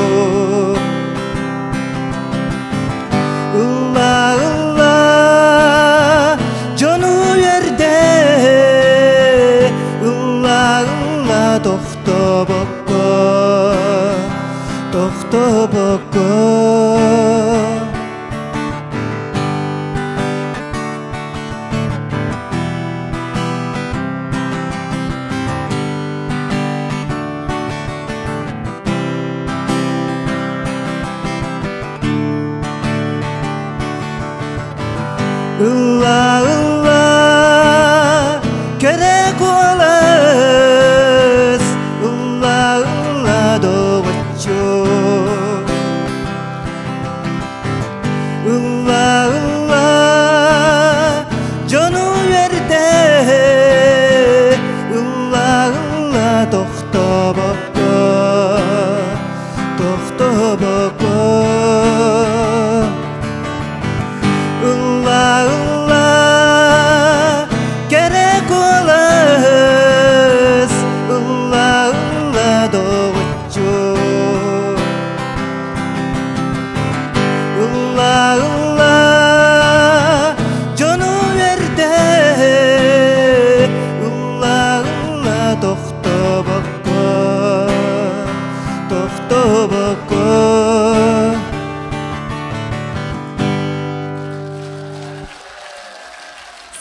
Canu yerde illa tohtobako illa gerek olas illa doğaço illa canu yerde illa tohtobako illa gerek olas illa doğaço illa canu yerde illa tohtobako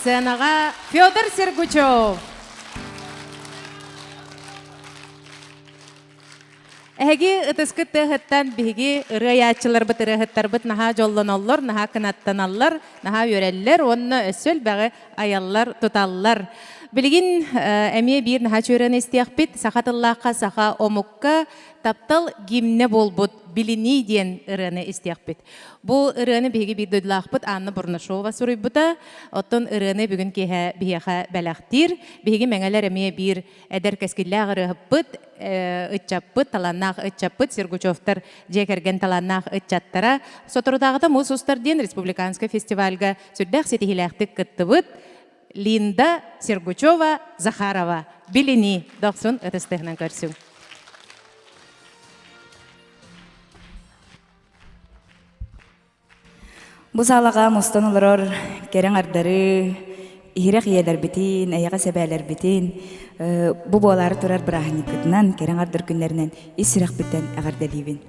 Senağa Fyodor Serguchev. Эһиги ытыскы тыһыттан биһиги ырыяачылар быт ырыһыттар быт наһа жоллоноллор, наһа кынаттаналлар, наһа үреллер, онно өссөл бәгы аяллар туталлар. Билигин эмие бир наха чөрөн истиякпит, сахатыллааққа саха омукка таптал гимне болбут, билини диен ырыны истиякпит. Бу ырыны биги бир дөдлаақпыт, Анна Бурнашова суруйбута, оттон ырыны бүгін кеха бияха бәләқтир, биги мәңәлер эмие бир әдер кәскилләғ ырыхпыт, ытчаппыт, таланнақ ытчаппыт, Сергучевтар жекерген таланнақ ытчаттара, соторудағыта мус устар ден республиканская фестивальга сүрдәқ сетихиләқтік кыттыбыт, Линда Сергучева Захарова. Билини доқсын өтістігінен көрсің. Бұл салаға мұстан олар керен ардары, ихирек иелер бітін, аяға сәбәлер бітін, бұл болары тұрар бірағыны күтінен, керен ардар күнлерінен исірек біттен ағардалейбін.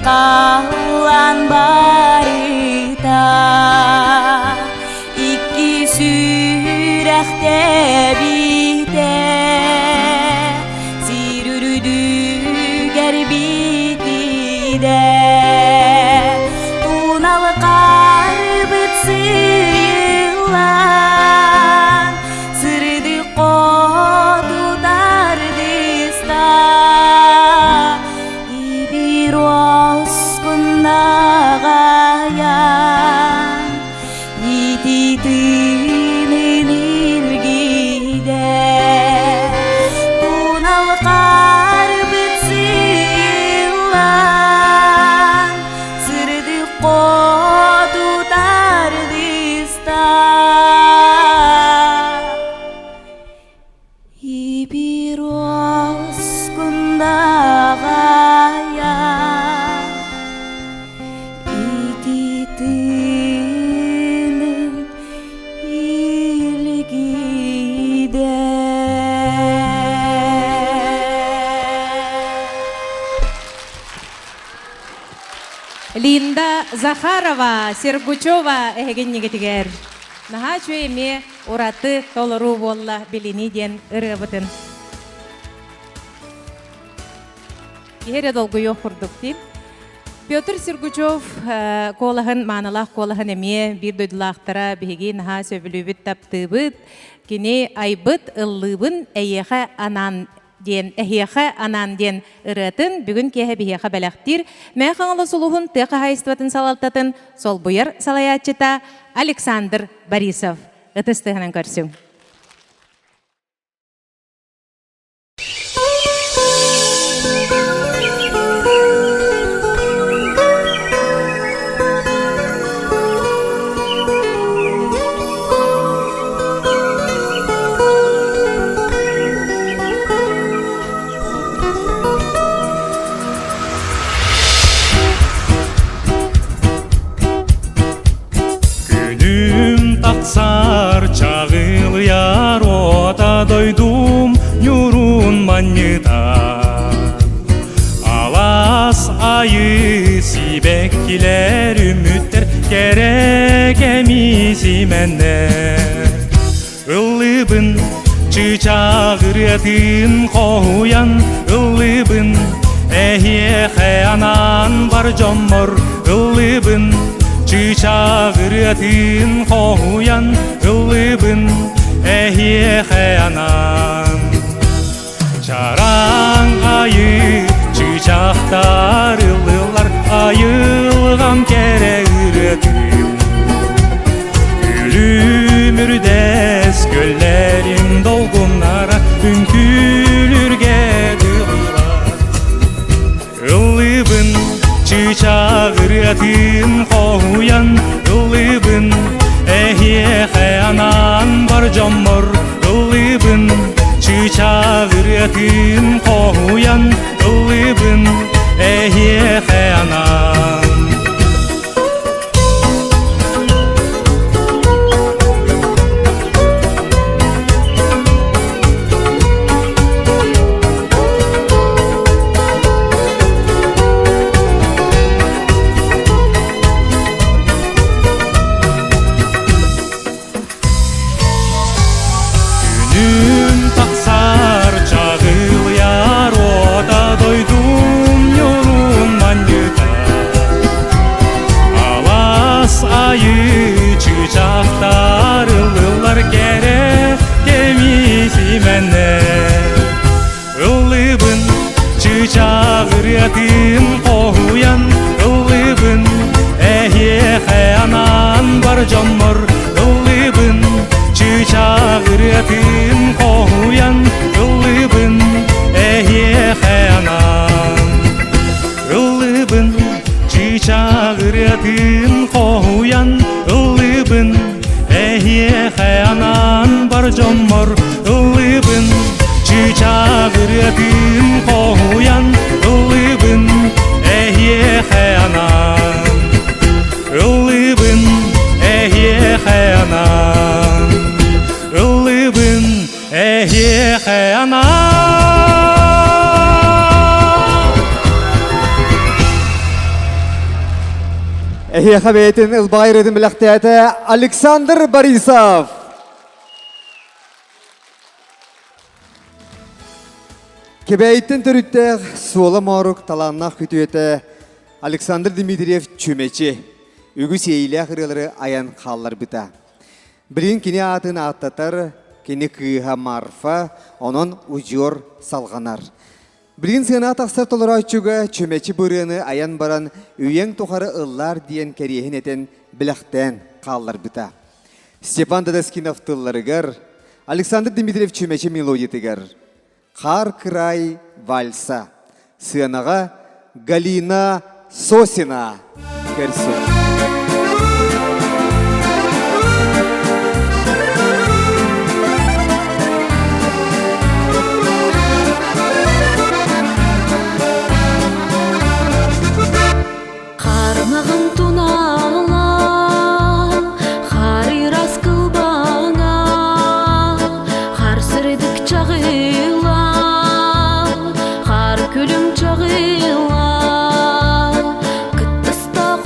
Kalan barita iki sürekte bite sirürüdü gerbitide tunal karbıt sıyılan sırdı kodu dardista ibiros kunagayan ititinin ilgide tunal karbıt sıyılan sırdı kodu dardista Линда Захарова, Сергучева эгеннигетигер. Наха чуеме ураты толору болла билини ден ырыбытын. Кере долгу yok kurduk deyip. Петр Сергучев колахын маналах колахын эме бир дойдулақтара биһиги наха сөбүлүбүт таптыбыт кини айбыт ыллыбын эйеха анан ден ыратын бүгүн кеһе биһиха белектир мэ хаңла сулухун тыка хайстватын салалтатын сол буяр салаячыта Александр Борисов ытыстыгынан көрсүң. Сар чағылыяр ота дойдум юрун маньыта Алас айы сибек килер үміттер керек эмиси меннер Ылыбын чычағыретін қоян Ылыбын эхе анан бар жоммор Ылыбын чычағыретін қоян ылыбын әхе анан Жараң айы чычақтар ылылар айылғам керегіретін Үлімірдес көллерім долғынара үнкүлірге дылылар Ылыбын чычағыретін қоян ылыбын әхе анан бар жоммор ылыбын чычағыретін қоян ылыбын әхе анан Ылыбын чычағыретін қоян ылыбын әхе анан бар жоммор ылыбын чычағыретін қоян ылыбын әхе анан ылыбын чычағыретін қоян ылыбын әхе анан бар жоммор ылыбын чычағыретін қоян ылыбын әхе анан ылыбын әхе анан ылыбын әхе анан Эхе бейтин ылбайрыдын билактияты Александр Борисов. Кебейттен түріттер суолы марук таланнақ күтуеті Александр Дмитриев чөмечі. Үгіс ейлі қырылары аян қаллар біта. Білін кені атын аттатар, кені кыға марфа, онын ұжор салғанар. Білін сына тақсар толыра үчігі чөмечі бұрыны аян баран үйен тоқары ыллар дейін кәрейін етін біліқтен қаллар біта. Степан Дадескинов тылларығыр, Александр Дмитриев чөмечі мелодиятығыр. Қар край вальса. Сынаға Галина Сосина. Көрсін. Қармағын тунала, қар ирас кылбаңа, қар сүредік чағыла, күлім чағыла, күттіста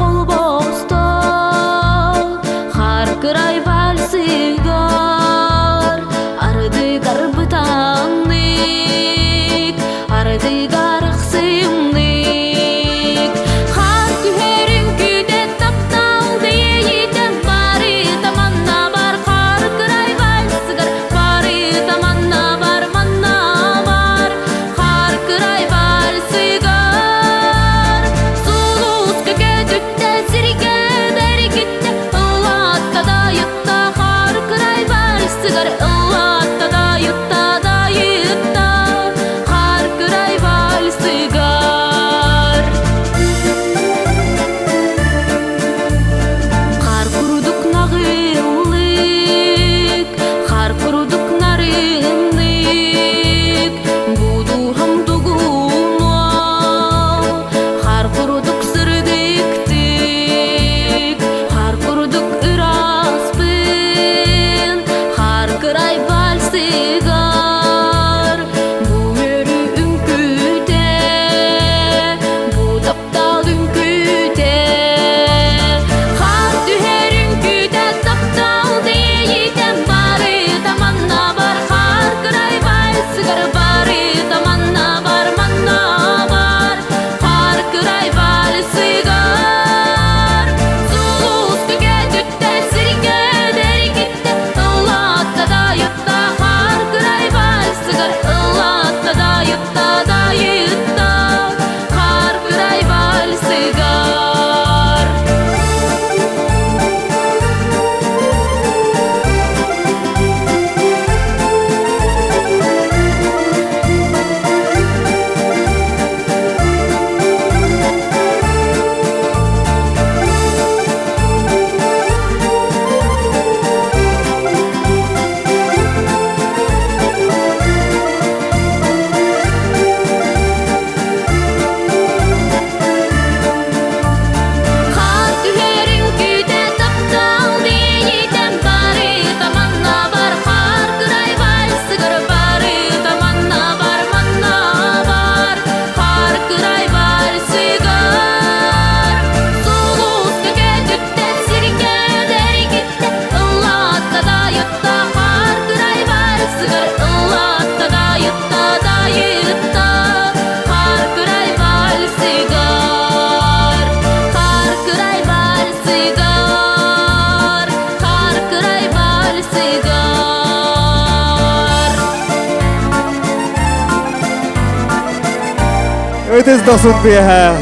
Өтіз досуд беха.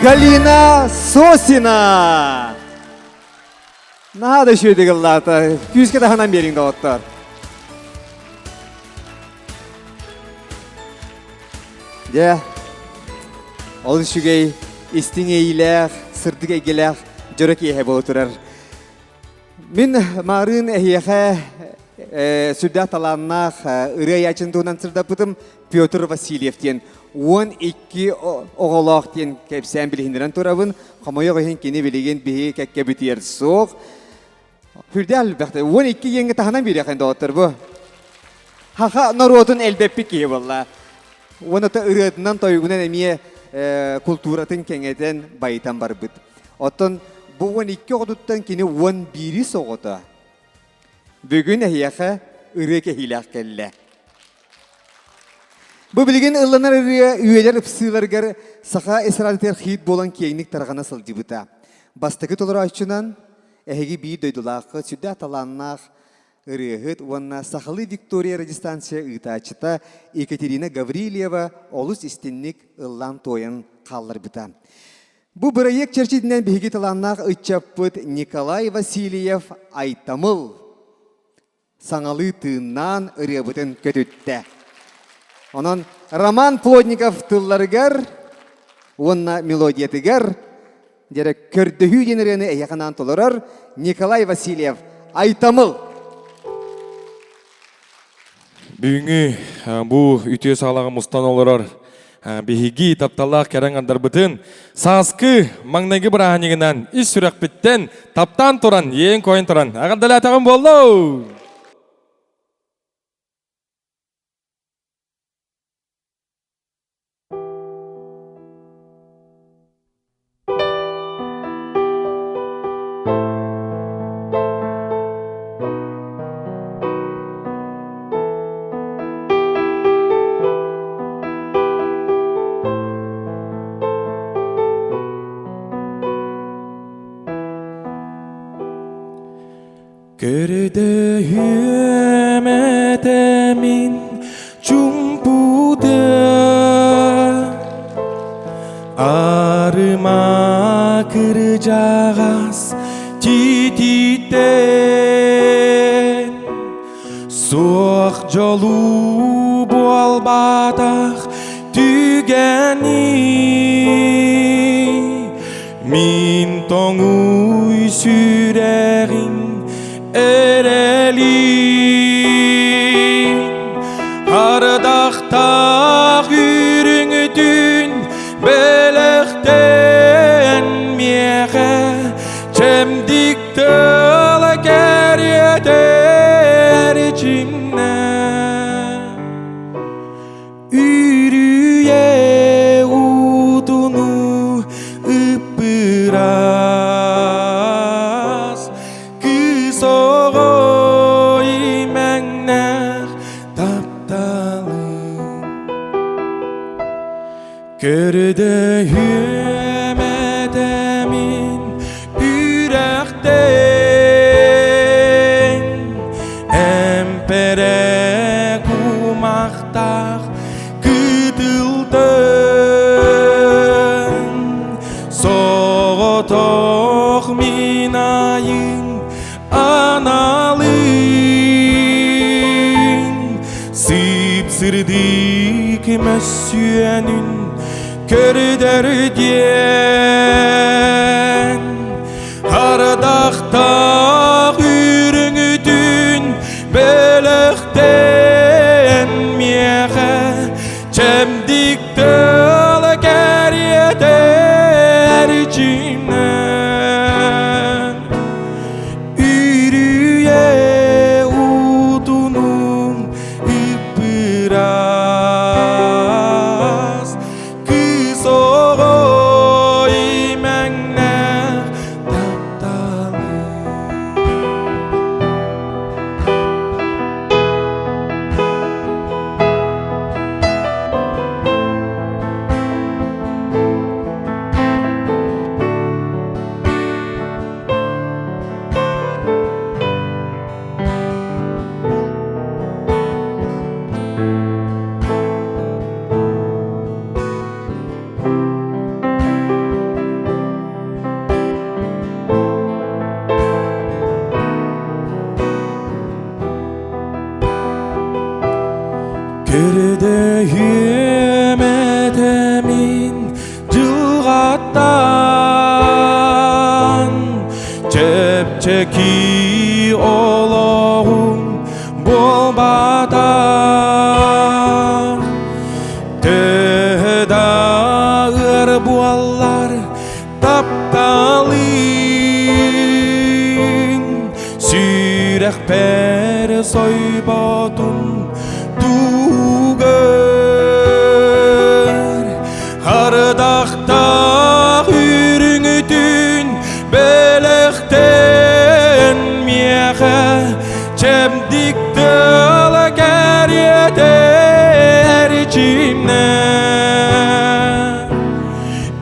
Галина Сосина. Нада шөйдік Аллахта. Күзге таханан беріңді оттар. Де, ол үшігей істің ейләқ, сырдық егеләқ, жөрек ехе болу тұрар. Мен марын әйеқе сүрдә таланнақ үрей ачындуынан сырда бұтым Петр Васильевтен 12 оғылақтен кәпсән білігіндерін тұрабын, қамайық өйін кені білеген бігі кәкке бітер соқ. Хүрді әлбәқті, 12 еңгі тағынан бері қайында отыр бұл. Хақа народын әлбәппі кей болла. Оны та ұрыдынан тойғынан әмие культуратын кәңетен байытан бар бұд. Оттын бұл 12 оғыдыттан кені 11 соғыты. Бүгін әйеқі ұры кәхиләқ кәлі. Бұл білген ұлланар үйелер ұпсыларғар сақа эсрадетер хит болан кейінік тарғана сылды бұта. Бастықы толыр айчынан әйгі бей дөйділақы сүрді аталаннақ ұрығыт онна Сақалы Виктория радистанция ұйтачыта Екатерина Гаврилева олыс істеннік ұллан тойын қалыр бұта. Бұл проект черчедінен бейгі таланнақ ұтчаппыт Николай Васильев Айтамыл саңалы тыңнан ұрығытын көтітті. Онан Роман Плотников тылларыгар, онна мелодиятыгар, дере көрдіхі денерені әйіғанан толырар Николай Васильев Айтамыл. Бүгінгі бұл үте сағалағы мұстан олырар. Бейгі тапталақ кәріңандар бұтын, сағызқы маңнайғы бір ағанегінен іс сүрек біттен таптан тұран, ең қойын тұран. Ағандалы атағын болу! Көрді үмітімін жұмпуды арыма кір жағас тететтен соқ жолу болбадақ түгені мен тоңуй сүрәғін Эрелин Ардақтақ үріңітін Бәліқтен меғі Чемдіктіл кәретер жинна Үріе ұтыну ұппырас Soğoy mənlər tapdalı Gördü hümədəmin ürəkdən Əmpərə qumaqdaq qıdıldın Soğutoq minayın analın Sipsirdik mösyönün körderdien Ardaqtaq ürüngüdün bölükten meğe Çemdikdil kəryeter cinen Ürüye udunum ıpıras Kız oğoy mənlər tapdalı Кердейім әтемін жылғаттан Чепчеки олағым болбатар Тедағыр буаллар тапталын Сүйрек пәрі сойбатым тугар Ардақта үріңітін бәліқтен мияға Чемдіктіл кәретер чимнә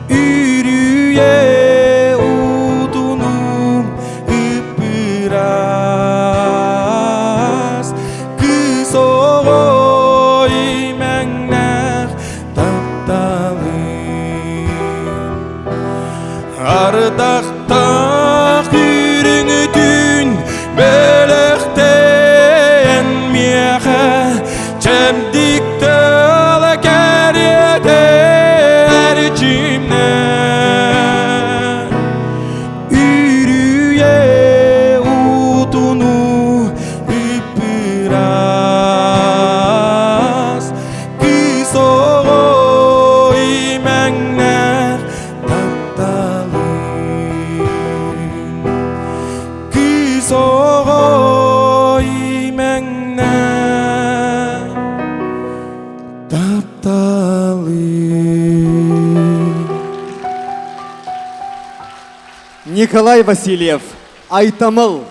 Үрüye udunum ıpıras Kız oğoy mənglər taptalım Ardaqta үрüngütün bələkdən miyağa Çəmdikdəl kəriyətər cimnə Үрüye udunu ıpıras Kız oğoy mənglər taptalım Kız oğoy mənglər taptalım Николай Васильев, Айтамыл.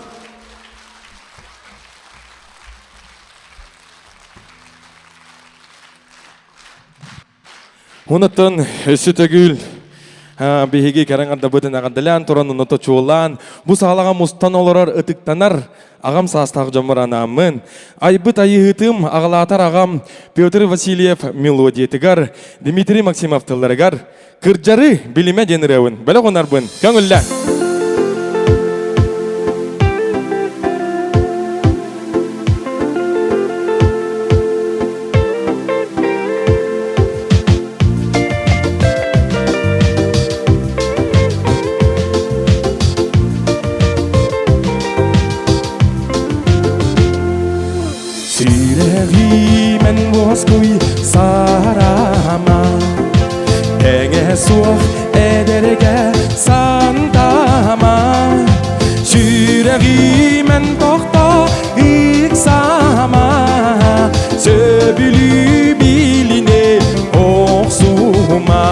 Онытын өсі төгіл бейге кәріңарда бұтын ағадылян тұран ұныты чуылан бұ сағалаға мұстан оларар ұтықтанар ағам састағы жамыр анамын айбыт айығытым ағалатар ағам Петр Васильев мелодиетігар Дмитрий Максимов тылдарыгар кырджары біліме денірәуін бәлі қонарбын көңілі Сүйрәғимен воскуй сарама Әңе суақ әдерге сандама Сүйрәғимен тоқта иксама Сөбілі біліне оқсума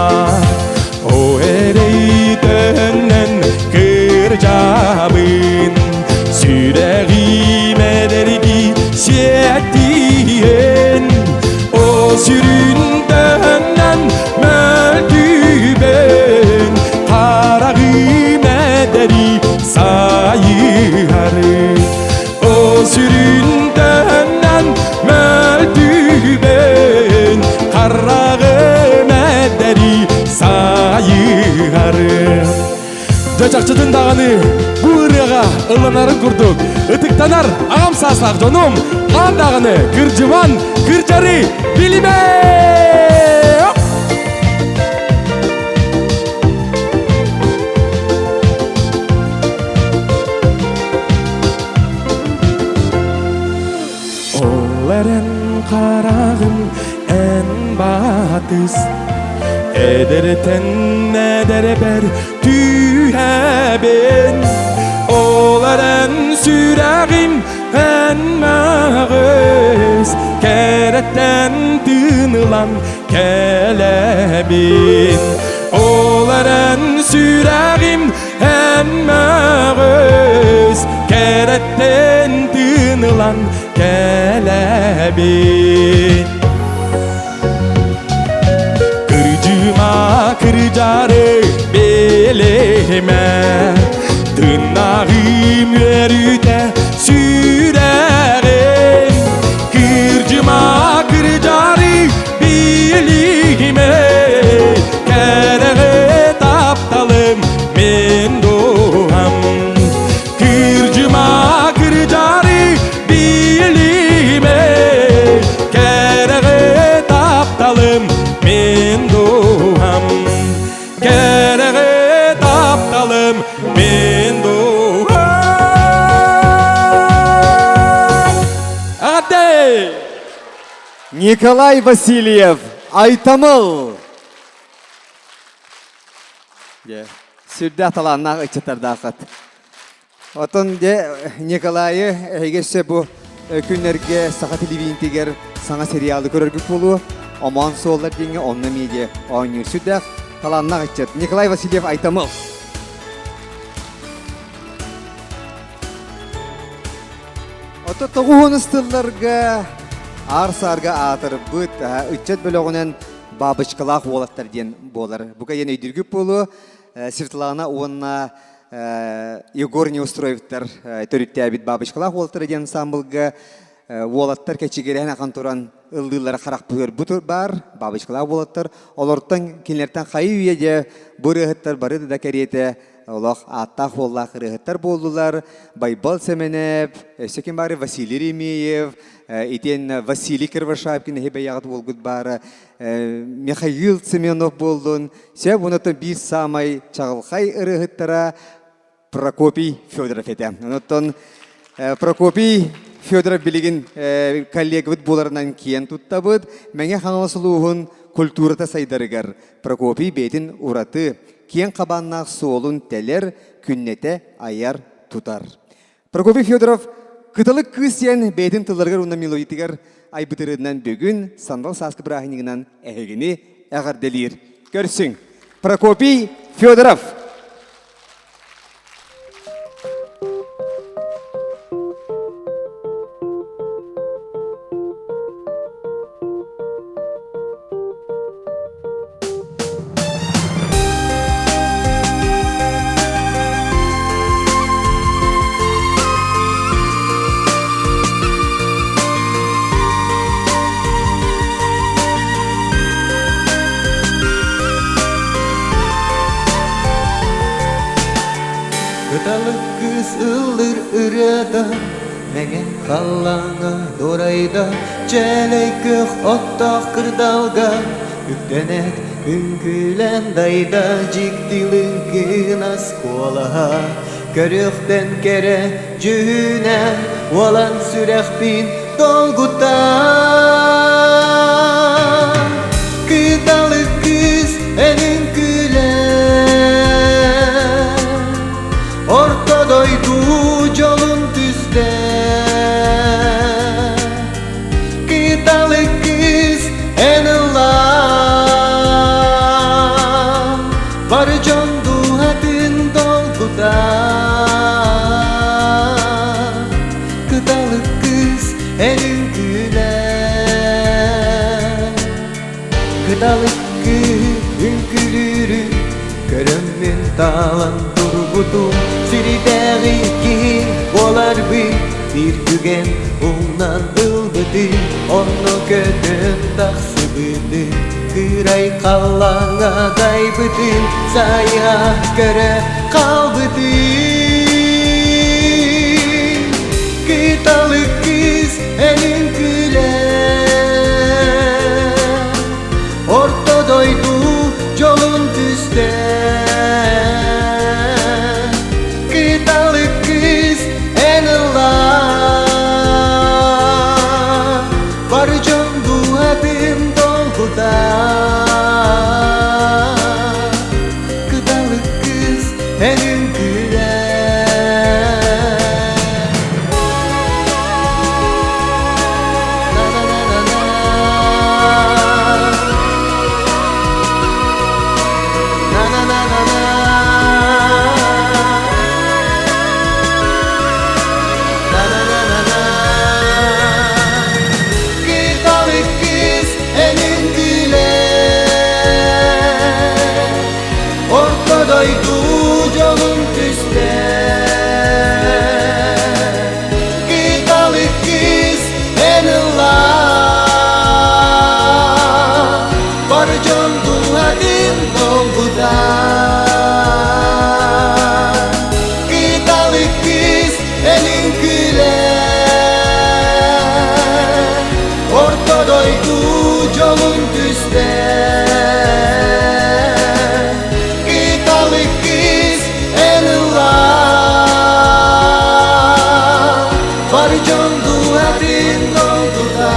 О әрейтінен кір жабын Сүйрәғим әдерге Şetiyen o süründenden möltüben Karağım ederi sayarı O süründenden möltüben Karağım ederi sayarı Жачакчыдын даганы бу ырыга ыланарын курдук ытыктанар агам саслак жонум ан даганы кыржыбан кыржары билиме Ол эрен карагым эн батыс Ederten eder tüheben Olaren süreğim en mağız Keretten tınılan kelebin Olaren süreğim en mağız Keretten tınılan kelebin Kırcarı beleme Tırnağım yürüte sürerim Kırcıma kırcarı bilime Kerere taptalım men doğam Kırcıma kırcarı bilime Kerere Николай Васильев, Айтамыл. Сүрді аталанна ұчытардақыт. Отын де Николайы әйгеші бұл күнлерге саға телевизиентегер саңа сериалы көріргі болу. Оман соолар денге онны меде ойныр сүрді таланна ұчыт. Николай Васильев, Айтамыл. Оты тоғуын ұстыларға арсарға атыр бұд үтчет бөліғінен бабышқылақ олаттар ден болар. Бұға ен өйдіргіп болу, сиртылағына оңына Егор Неустроевтар төрітті әбіт бабышқылақ олаттар ден самбылға олаттар кәчігерен ақан тұран ұлдылары қарақ бұғыр бұтыр бар, бабышқылақ олаттар. Оларттан кенлерден қайы үйеде бұры ғыттар бары да кәреті Олақ аттақ олақ рығыттар болдылар. Байбал Семенев, сөкен бары Василий Ремеев, итен Василий Кырвашаевкин хебе яғыт болғыд бары. Михаил Семенов болдын. Сөп ұнытын бір самай чағылқай рығыттара Прокопий Федоров еті. Ұнытын Прокопий Федоров білеген коллегівіт боларынан кейін тұттабыд. Мәңе қаңылысылуғын культурата сайдарығар. Прокопий бетін ұраты. Кен қабаннақ солын тәлер күннете аяр тұтар. Прокопий Федоров кытылық күсен бәйтін тылырғыр ұнна мелодитігер айбытырыдынан бүгін сандал сасқы бірағынығынан әйгіні әғарделер. Көрсің, Прокопий Федоров. Кыталық күз ылыр үреді, мәген қаллаңа дорайда, жәлей көк оттақ қырдалға, үктенет үңкілен дайда, жіктілін кынас қолаға, көріқтен кере жүне, олан сүрәқпін долгута. Кыталық күз әнің Ortodoydu yolun düzde Kıtalı kız en Allah Var condu adın dolguda Kıtalı kız en güler Kıtalı kız ünkülürüm Körümün talan durgudu Sürüdəği ki olar bir gügen Ondan ılbıdı Onu gödün daqsı bıdı Kıray qallana daybıdı Saya göre qalbıdı Kıtalı kız elin güler Ortodoydu yolun düzde Kıtalı kız en Allah Var candu adım dolguda Kıtalı kız en güler Na na na na na Na na na na na Ortodoydu yolun düzde Kıtalı kız en Allah Var candu adın dolguda Kıtalı kız elin güler Ortodoydu yolun düzde Var candu adın dolguda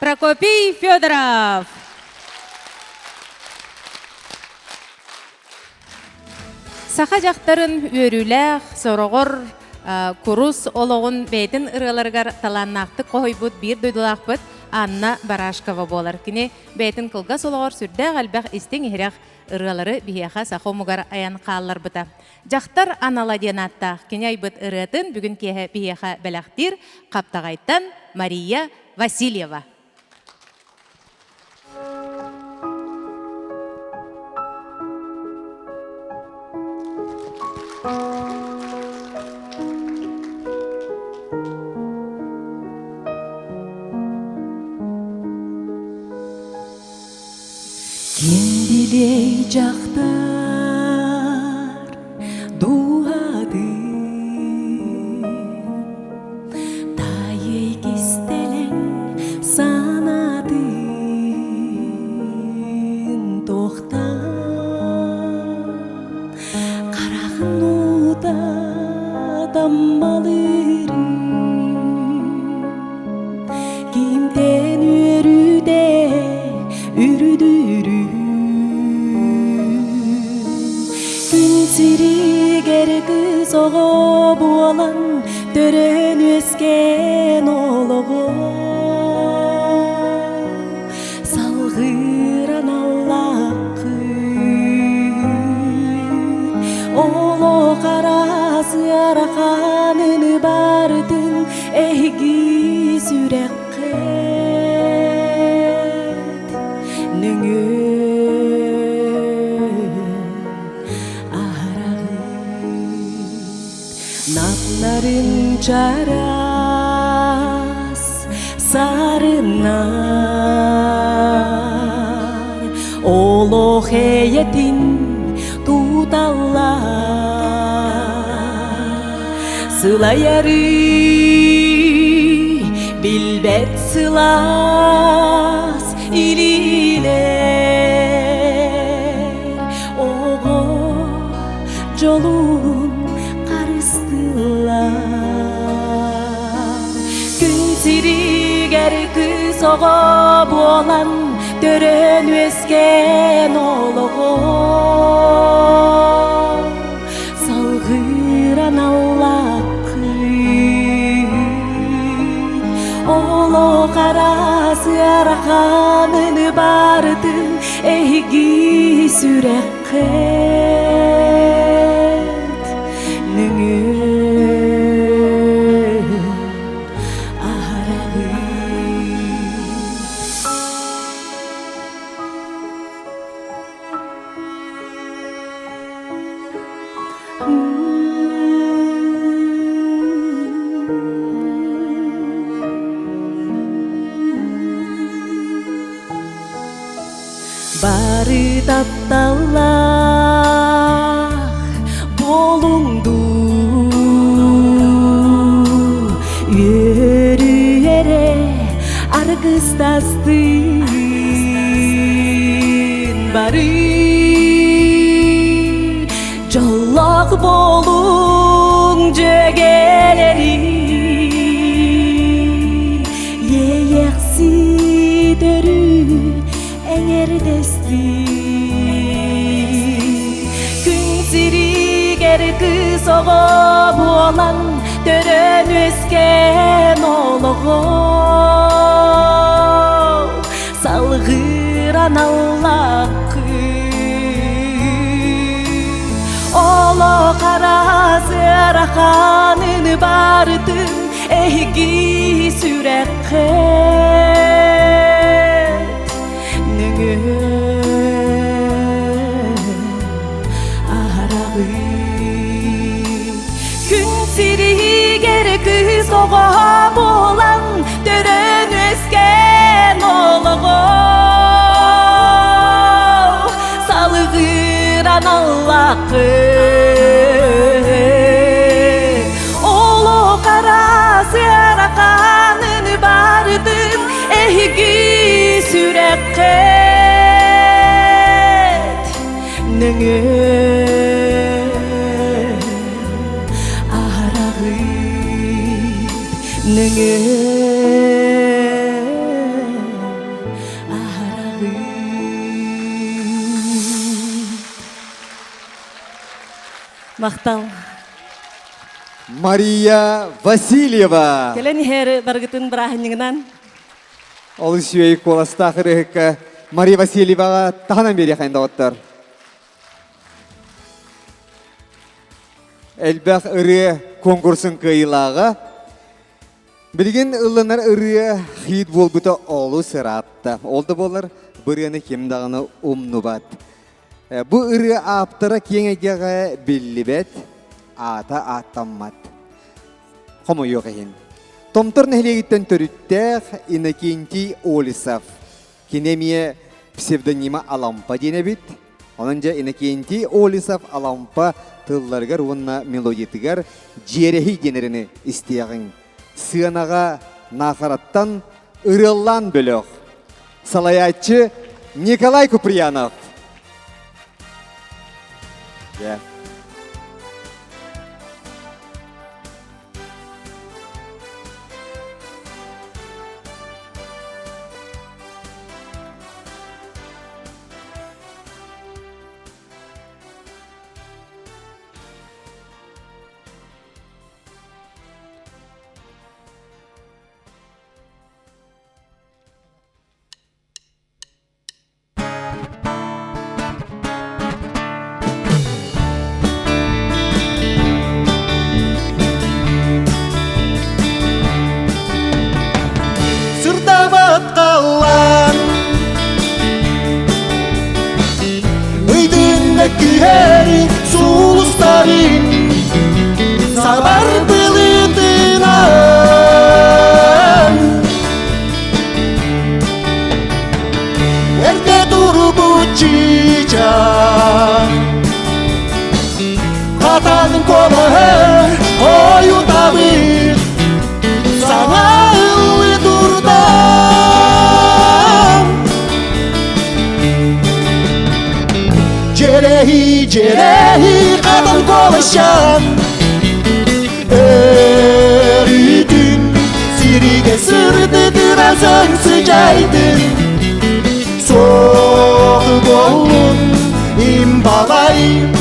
Прокопий Федоров. Саха жақтарын өрүләх, сорогор, курус ологун бейтин ырыларгар таланнақты қойбут бир дойдулақпыт Анна Барашкова болар. Кіне бейтин кылга сологор сүрдәг әлбәқ истен ихрәқ ырылары бияха сахомугар аян қаллар бұта. Жақтар аналадиянатта кіне айбыт ырытын бүгін кеhe бияха бәләқтир қаптағайттан Мария Васильева. Кендилей жақтар дуады тайей кистелең санадын тоқтан қарағын уда дамбалыры кимтен өрүде үрүдүрү Сиригер кыз ого буолан төрөн өскен олого салгыран аллакы оло карасы араканын бардын эги сүреккет нөңө Naplарын çaras sarınar Olo heyetin tutallar Sılayarı bilbet sılas ililer Oğo jolun Gün siriger kız ogo bolan Törön ösken ologo Salgıran allakı Olo karası arakanın bardın Ehgi sürekket Nüngü Bari taptallah bolundu Yürüyere argıstastın Bari Jolak bolun jögeleri Yeyeksi dörü Eğerdesti Gün siriger kız ogo bolan Törön ösken ologo Salgıran allakı Olo karası arakanın bardın Ehgi sürekket Nöngö arağı Gün siriger kız ogo bolan Törön ösken ologo Salgıran allakı Olo karası arakanın bardın Ehgi sürekket Nöngö arağı Nöngö Мақтал. Мария Васильева. Келен хері баргытын брахыныңынан. Ол сүйей коластақырыққа Мария Васильеваға тағынан бері қайында оттар. Әлбәқ ұры конкурсын кыйлағы. Білген ұлынар ұры хит бол бұта олу сыратты. Олды болар бұрыны кемдағыны умну бат. Бұ ұры аптыра кеңегеға білі бәт, ата аттаммат. Қому yok ең. Томтыр нәхлегіттен түріттәқ Иннокентий Олисов. Кинемия псевдонима Алампа дене бит. Онынжа Иннокентий Олисов Алампа тылларгар онна мелодиятыгар жерехи денеріні істеғын. Сынаға нақараттан ұрыллан бөліқ. Салаятчы Николай Куприянов. Сырдабат қалан Үйдіңді күйері сұлыстарын Сабар білітінен Ерде тұрбу чича Қатаның қолы ойу табыр Саңа ылы тұрдам Жерехи қадам қолышан Өрүтін Сириге сырды дыразың sıcaydın Соғы болын имбалайым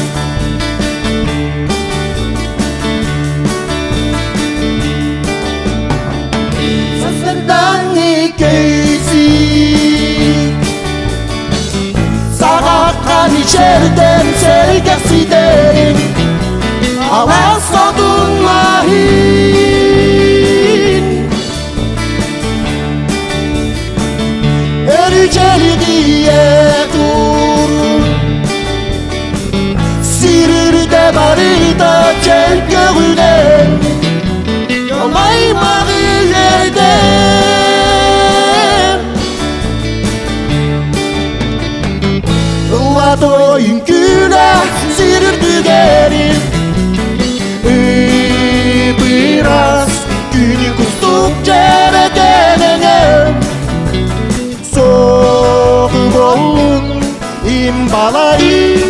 Sağakkan içerden sergesiderim Alas odun mahin Örüceli diye dur Sirirde barıda çel göğüden Yolaymağı yerden Toyun güne sirirdi gelir Biraz günü kustuk ceredenem Soğuk olun imbalayım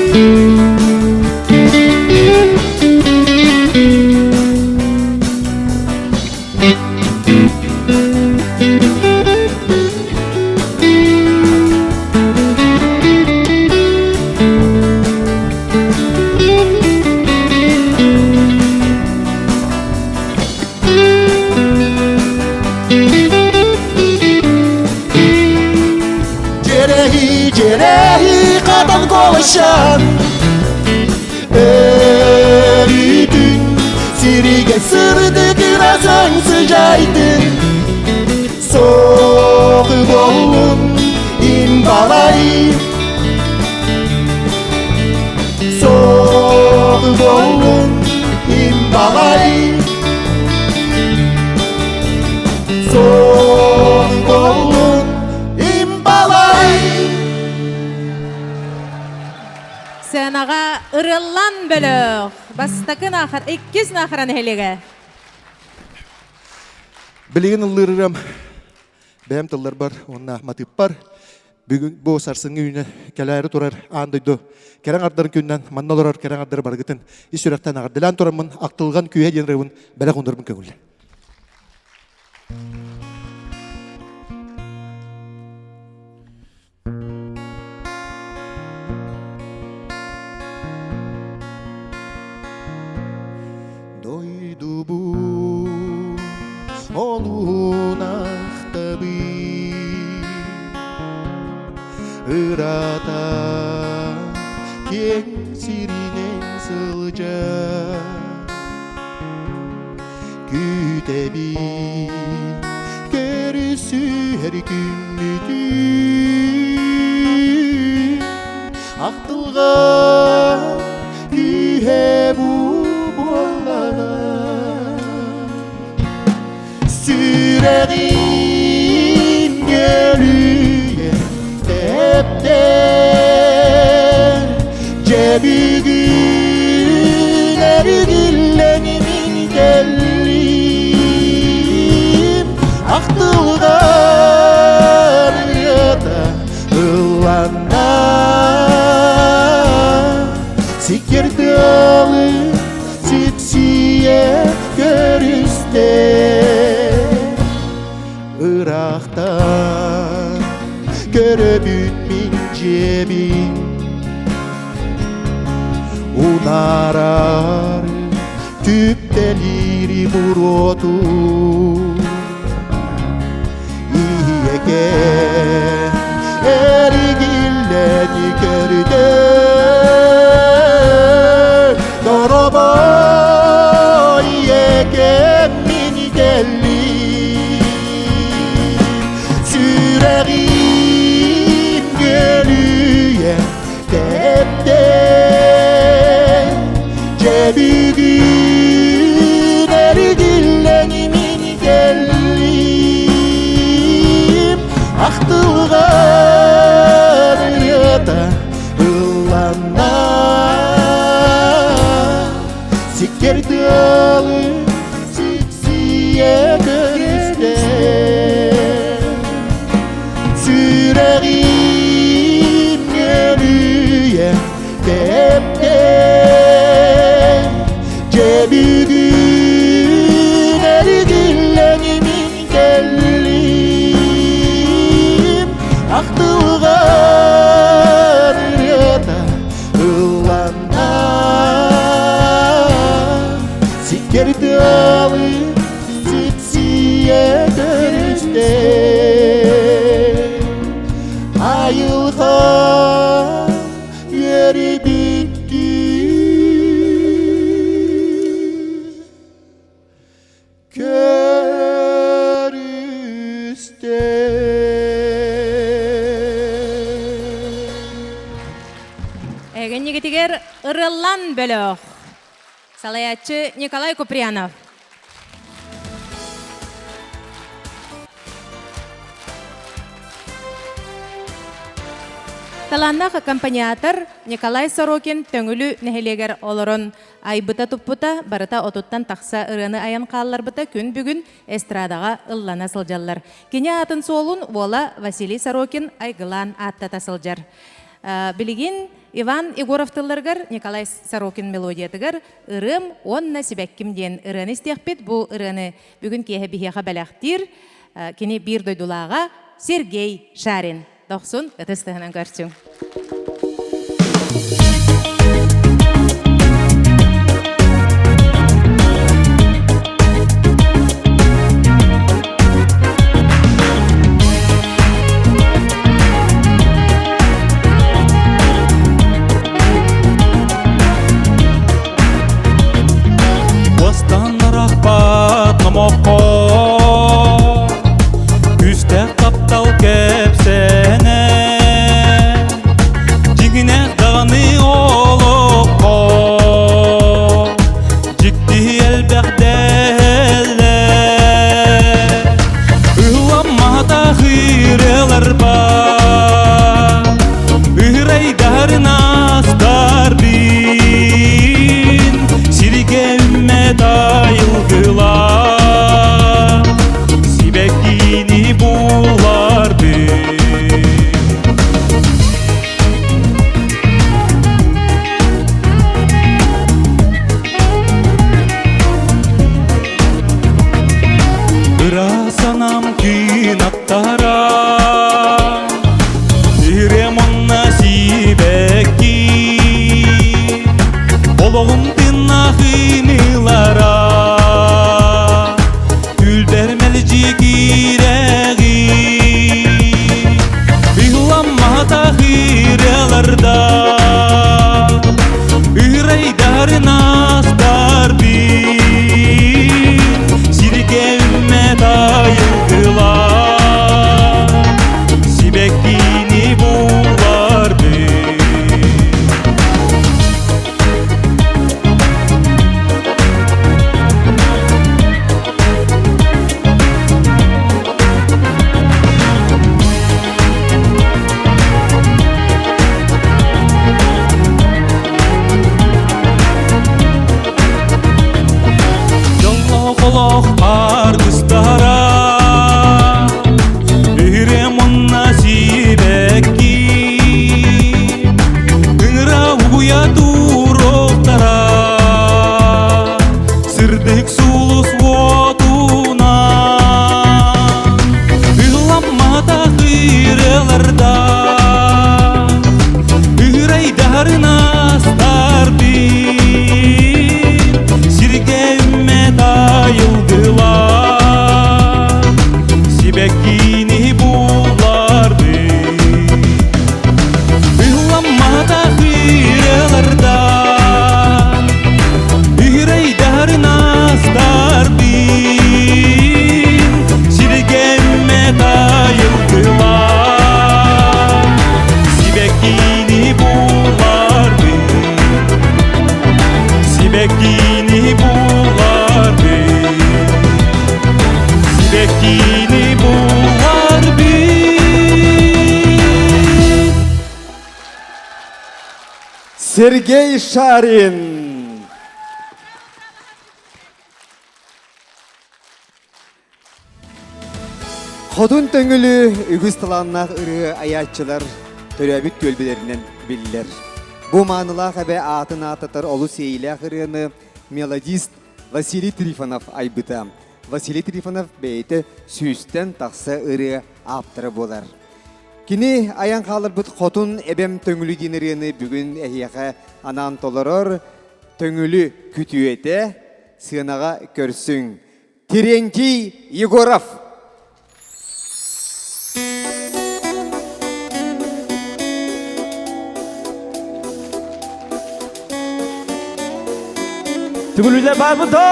Cerehi kadar kolaşan Örüdün Sirige sırdı birazın sıcaydın Soğuk olun imbalayım Soğuk olun imbalayım Soğuk olun imbalayım Сәнаға ырыллан бөліқ. Бастақын ақыр, 200 ақыран хелеге. Білеген ұлырырам, бәйім тыллар бар, онына матып бар. Бүгін бұл сарсыңы үйіне кәләрі тұрар андойды. Кәрің ардарын көннен манналарар кәрің ардары барғытын. Ис үрәқтен ағырдылан тұрамын, ақтылған күйе денірігін бәрі қондырмын көңілі. ырата кең сиринен сылжа күтеби көрүсүр күнүтү ақтылға күйе болана сүрегин көлүе тептен же бүгүн эргилленимин келлим ақтылған ята ылана Sikirdalı sipsiye görüste Irak'tan görübün min cebin Unarar tüpteleri burotu İyege ergilleni gördü Doroboy yeken mini gelli Süreğim gölüye tepte Cebügün ergillenimin gellim Aktılgan yata Sikirdalı siksiye görüste Süreğim gölüye tepte Cebügün ergillenimin gellim Aktılgan yata ılana Sikirdalı sitsiye görüste Ayılgan yeri bitti Körüste Egen yigitiger ırıllan bölök. Salayatçı Nikolay Kupriyanov. Таланнах аккомпаниатор Николай Сорокин төңүлү нехелегер олорон айбыта туппута барыта отуттан тақса ырыны аян қалларбыта күн бүгүн эстрадага ыллана сылжаллар. Кене атын соолун вола Василий Сорокин айгылан атта тасылжар. Билигин Иван Егоровтыларгар Николай Сорокин мелодиятыгар ырым онна сибекким ден ырыны истекпит. Бу ырыны бүгүн кеhe бихеха бәләхтир. Кене бир дойдулага Сергей Шарин. Доқсын өтістігінен көрсің. Бостан рахбат намоқо Үстәк таптал кепсене ыраларда Ырайдарын астар бир Сирке үммет айылгыла Сибеккини булар бир Олох бар кыстара Үйре мұнна сибекки Үңра уя туроқтара Сырдық сулус отуна Үламмата қыреларда Үйрейдарын астар бир Сирге үммет айылгыла Сибеккини булар бир Ыламмата хыреларда Үйрейдарын астар бир Сирге үммет айылгыла Сибеккини булар бир Сибеккини булар бир Сибеккини булар бир Сергей Шарин. Ходун төңүлү үгүз таланнах ыры аячылар төрөбүт төлбелеринен биллер. Бу маанылах әбе атын ататар олу сейлях ырыны мелодист Василий Трифонов айбыта. Василий Трифонов бейті сүйістен тақсы ыры аптыры болар. Кини аян қалыр бұт қотун әбем төңілі денеріні бүгін әйеға анан толырыр төңілі күтуеті сынаға көрсің. Терентий Егоров. Түгілілер бар бұды!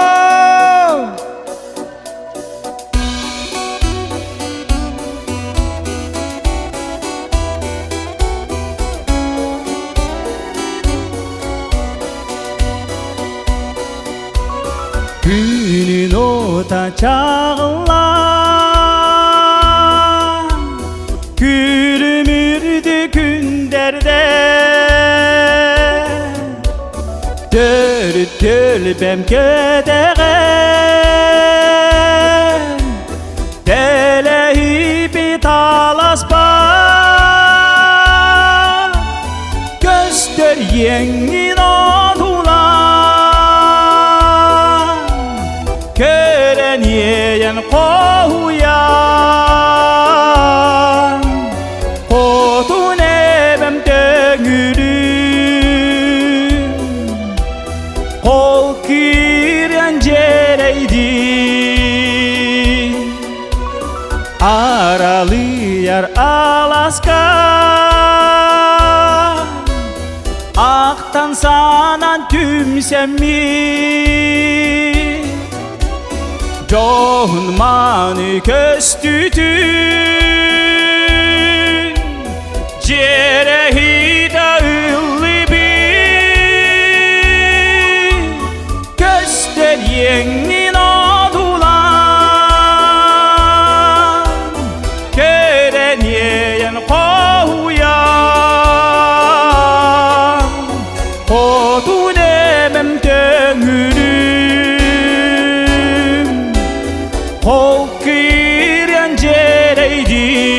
Күнін ота чағыла Күлімірді күндерде Tölbem ködeğen Delehi bir talaspa Göster yengin odulan Kören yeyen kohuyan Kodun ebem döngülü Kol kiren cereydi Aralı yar Alaska Aktan sanan tümsemi Johun manı köstütün Cerehi dağıllı Yengin odulan Kören yeyen kohuyan Kodun emem döngülüm Kol kiren cereydi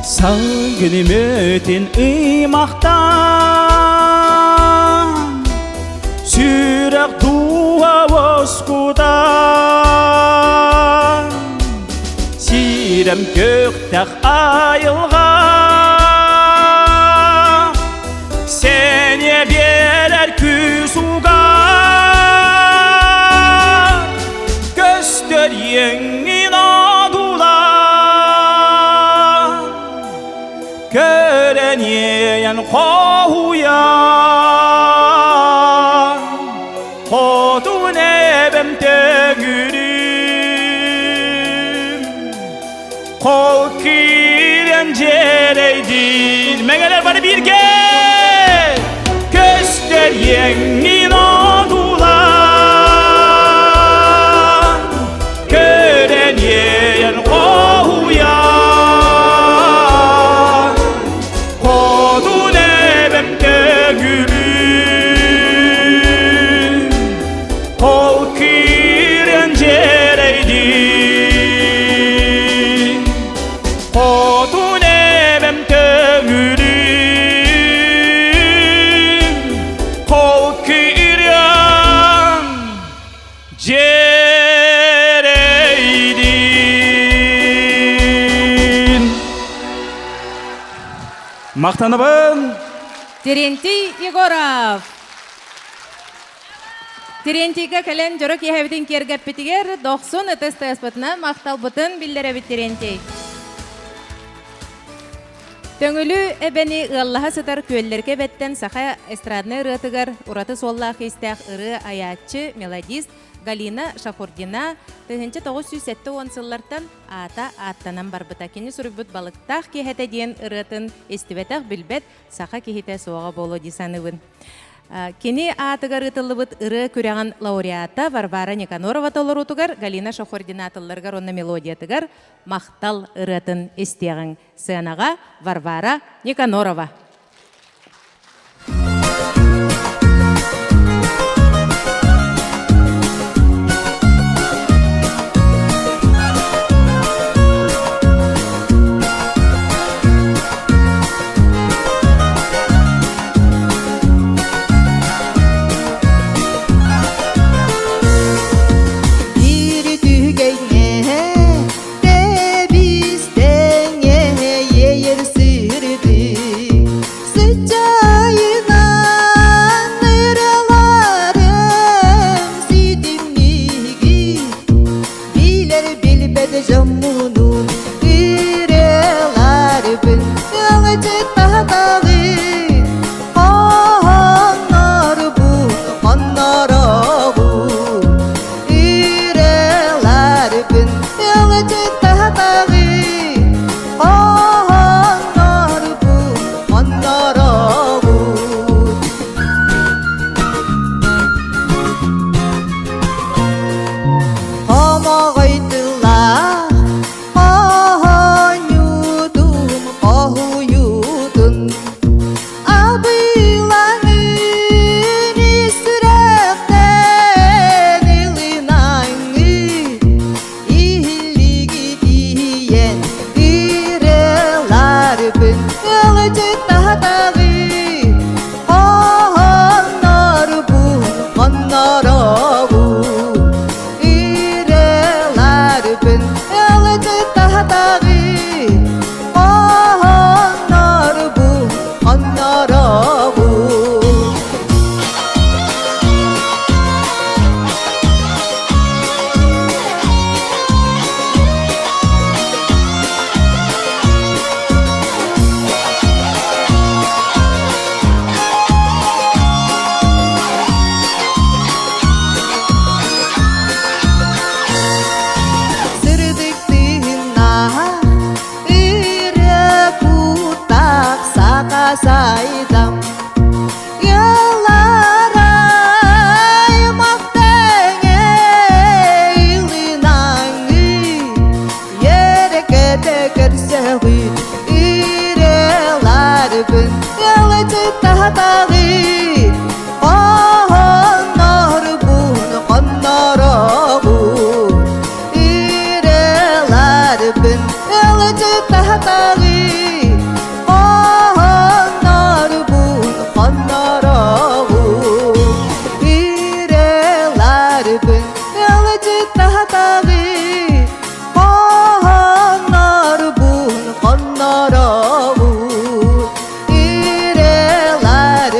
Sağgınım ötün ıymaktan Beni birer küsuga gösteryenin adular gören yeyen kohuyan kodun ebem tegürüm kol kiren cereydin mengeler bana bir gel göster yenin adular gören yeyen kohuyan kodun ebem tegürüm kol kiren cereydin kodun ebem tegürüm kol kiren cereydin. Maqtanabın. Терентий Егоров. Терентийге кэлэн жорок яһэбитин кергеппитигер 90 ытыс тыаспытына макталбытын билдеребит Терентий. Төңүлү эбени ыллаха сытар күөллерге беттен саха эстрадны ырытыгар ураты соллаах истях ыры аячы мелодист Галина Шахурдина 1970 сыллартан ата аттанан барбыта кини сурбут балыктах кихете диен ырытын эстибетах билбет саха кихите соға болу дисаныбын. Кини атыгар ытылыбыт ыры күрәган лауреата Варвара Никанорова толорутугар Галина Шахурдина атылларгар онна мелодиятыгар мақтал ырытын эстияғын сыанага Варвара Никанорова.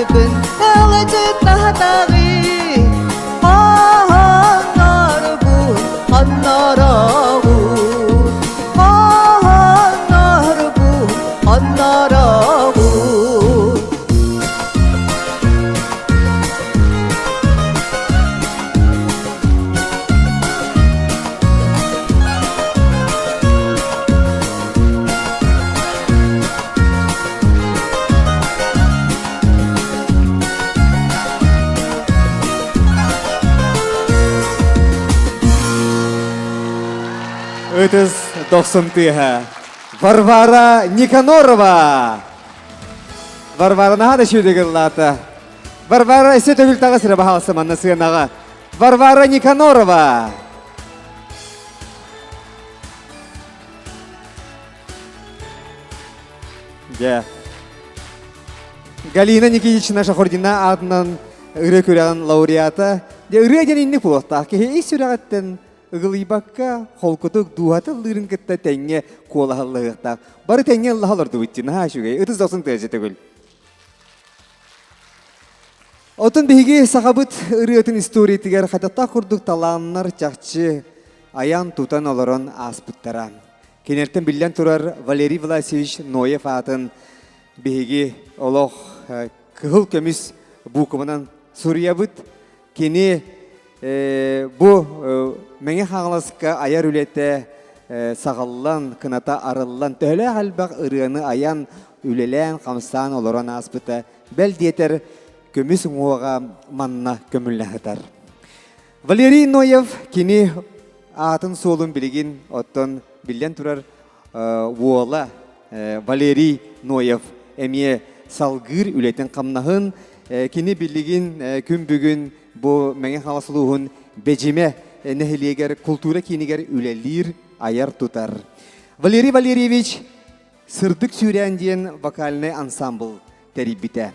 Open 90 тыга. Варвара Никанорова. Варвара наға да шөдегі лата. Варвара есе төгіл тағы сірі бағалысы манна сығынаға. Варвара Никанорова. Галина Никитична Шахордина атынан ұры көреген лауреата. Ұры ден инні құлықта. Кеге ес үрәғаттен ұғылайбаққа қолқытық дуаты лырын кітті тәңе қолағылығықта. Бары тәңе лағалырды өттен. Үтіз 90 тәжі төгіл. Отын бейге сақабыт ұры өтін история тігер қататта құрдық таланнар чақчы аян тұтан олырын аспыттара. Кенерттен білден тұрар Валерий Власевич Ноев атын бейге олық кығыл көміс бұқымынан Суриябыт кені бұ мәңе қағыласқа аяр үлетті сағаллан, кыната арыллан төлі қалбақ ұрыны аян үлелен қамсан олырын аспыта бәл детер көміс оға манна көмілі ғытар. Валерий Ноев кені атын солын білген оттын білден тұрар уола Валерий Ноев әме салғыр үлетін қамнағын кені білген күн бүгін бұл мәңе қаласылуғын бәжеме нәхілегер культура кенегер үлелер аяр тұтар. Валерий Валерьевич сырдық сүйрәнден вокальный ансамбл тәрібіті.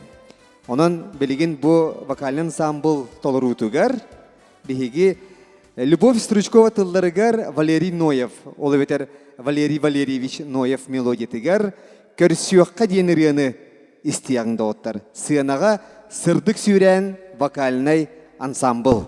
Onun bilgin bu vokalный ансамбл толырутугар беги Любовь Стручкова тылларыгар Валерий Ноев, ол ветер Валерий Валерьевич Ноев мелодиятыгар көрсөкка денирыны истиягында оттар. Сыянага сырдык сүйрән вокальный ансамбл.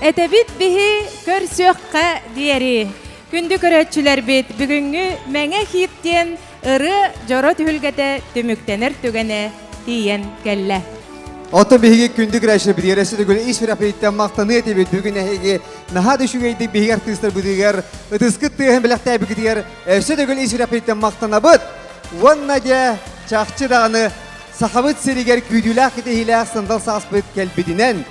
Этебит биһи көрсөккә диери. Күндү көрөтчүләр бит бүгүнгү меңе хиттен ыры жоро түһүлгете түмүктенер түгене тиен келле. Отын биһиги күндүк рәші бідересі дүгіл иш ферапейттен мақтаны етебет бүгін әхеге наха düşүгейдік биһиги артистер бұдығар ұтыскыт тыйын біліқтәй бүгідер әші дүгіл иш ферапейттен мақтана бұд. Онна де чақчы дағаны сақабыт серігер күйділәқ кетехіләқ сындал сағыспыт кәлбедінен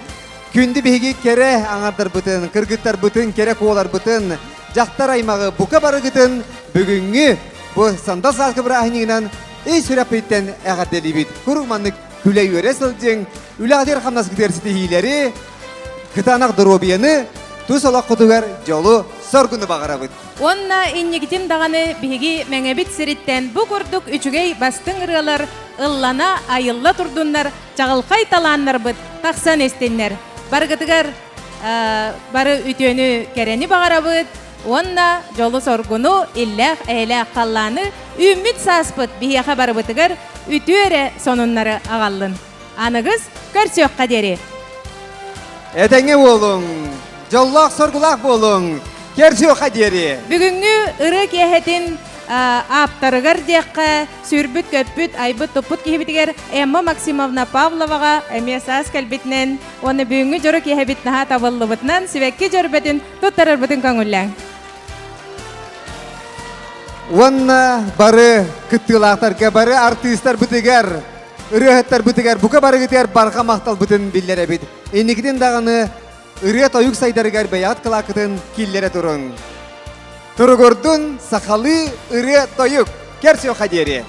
күнді биһиги кере аңардар бұтын, кыргыттар бұтын, кере қуалар бұтын, жақтар аймағы бұқа бары күтін бүгінгі бұл сандал сағыспыт брахинигінен иш ферапейттен әғаддели бит. Құрғманны күлей өре сылжың, үләғдер қамнасы күтерсіті хейлері, кытанақ дұробияны, тұс олақ құтығар жолы соргуны бағара бұд. Онна иннигитим дағаны биһиги мәңәбит сириттен бұ күрдік үчігей бастың ырғалар, ыллана айылла тұрдуннар, чағылқай таланнар бұд, тақсан естеннер. Барғытығар бары үтөні кәрені бағара бұд, онна жолы соргуну, илләқ, әйләқ қалланы, үммит саспыт биһиға бары бұтығар, үтөре сонуннары ағаллын. Анығыз көрсөк қадері. Әтәңе болың, жоллақ соргулақ болың, көрсөк қадері. Бүгінгі ыры кехетін аптарығар деққа сүрбіт, көпбіт, айбыт, топпыт кехебітігер Эмма Максимовна Павловаға әмесас кәлбітінен, оны бүгінгі жоры кехебітіна табылы бұтынан, сивекке жөрбетін тұттарыр бұтын көңілләң. Онна бары кыттылақтарға, бары артистар бұтығар, ұрығыттар бұтығар, бұқа бары күтігер барға мақтал бұтын білдері біт. Енікіден дағаны ұрыға тойық сайдарығар бәйат қылақытын келлері тұрын. Тұры көрдің сақалы ұры тойық. Керсеу қадері.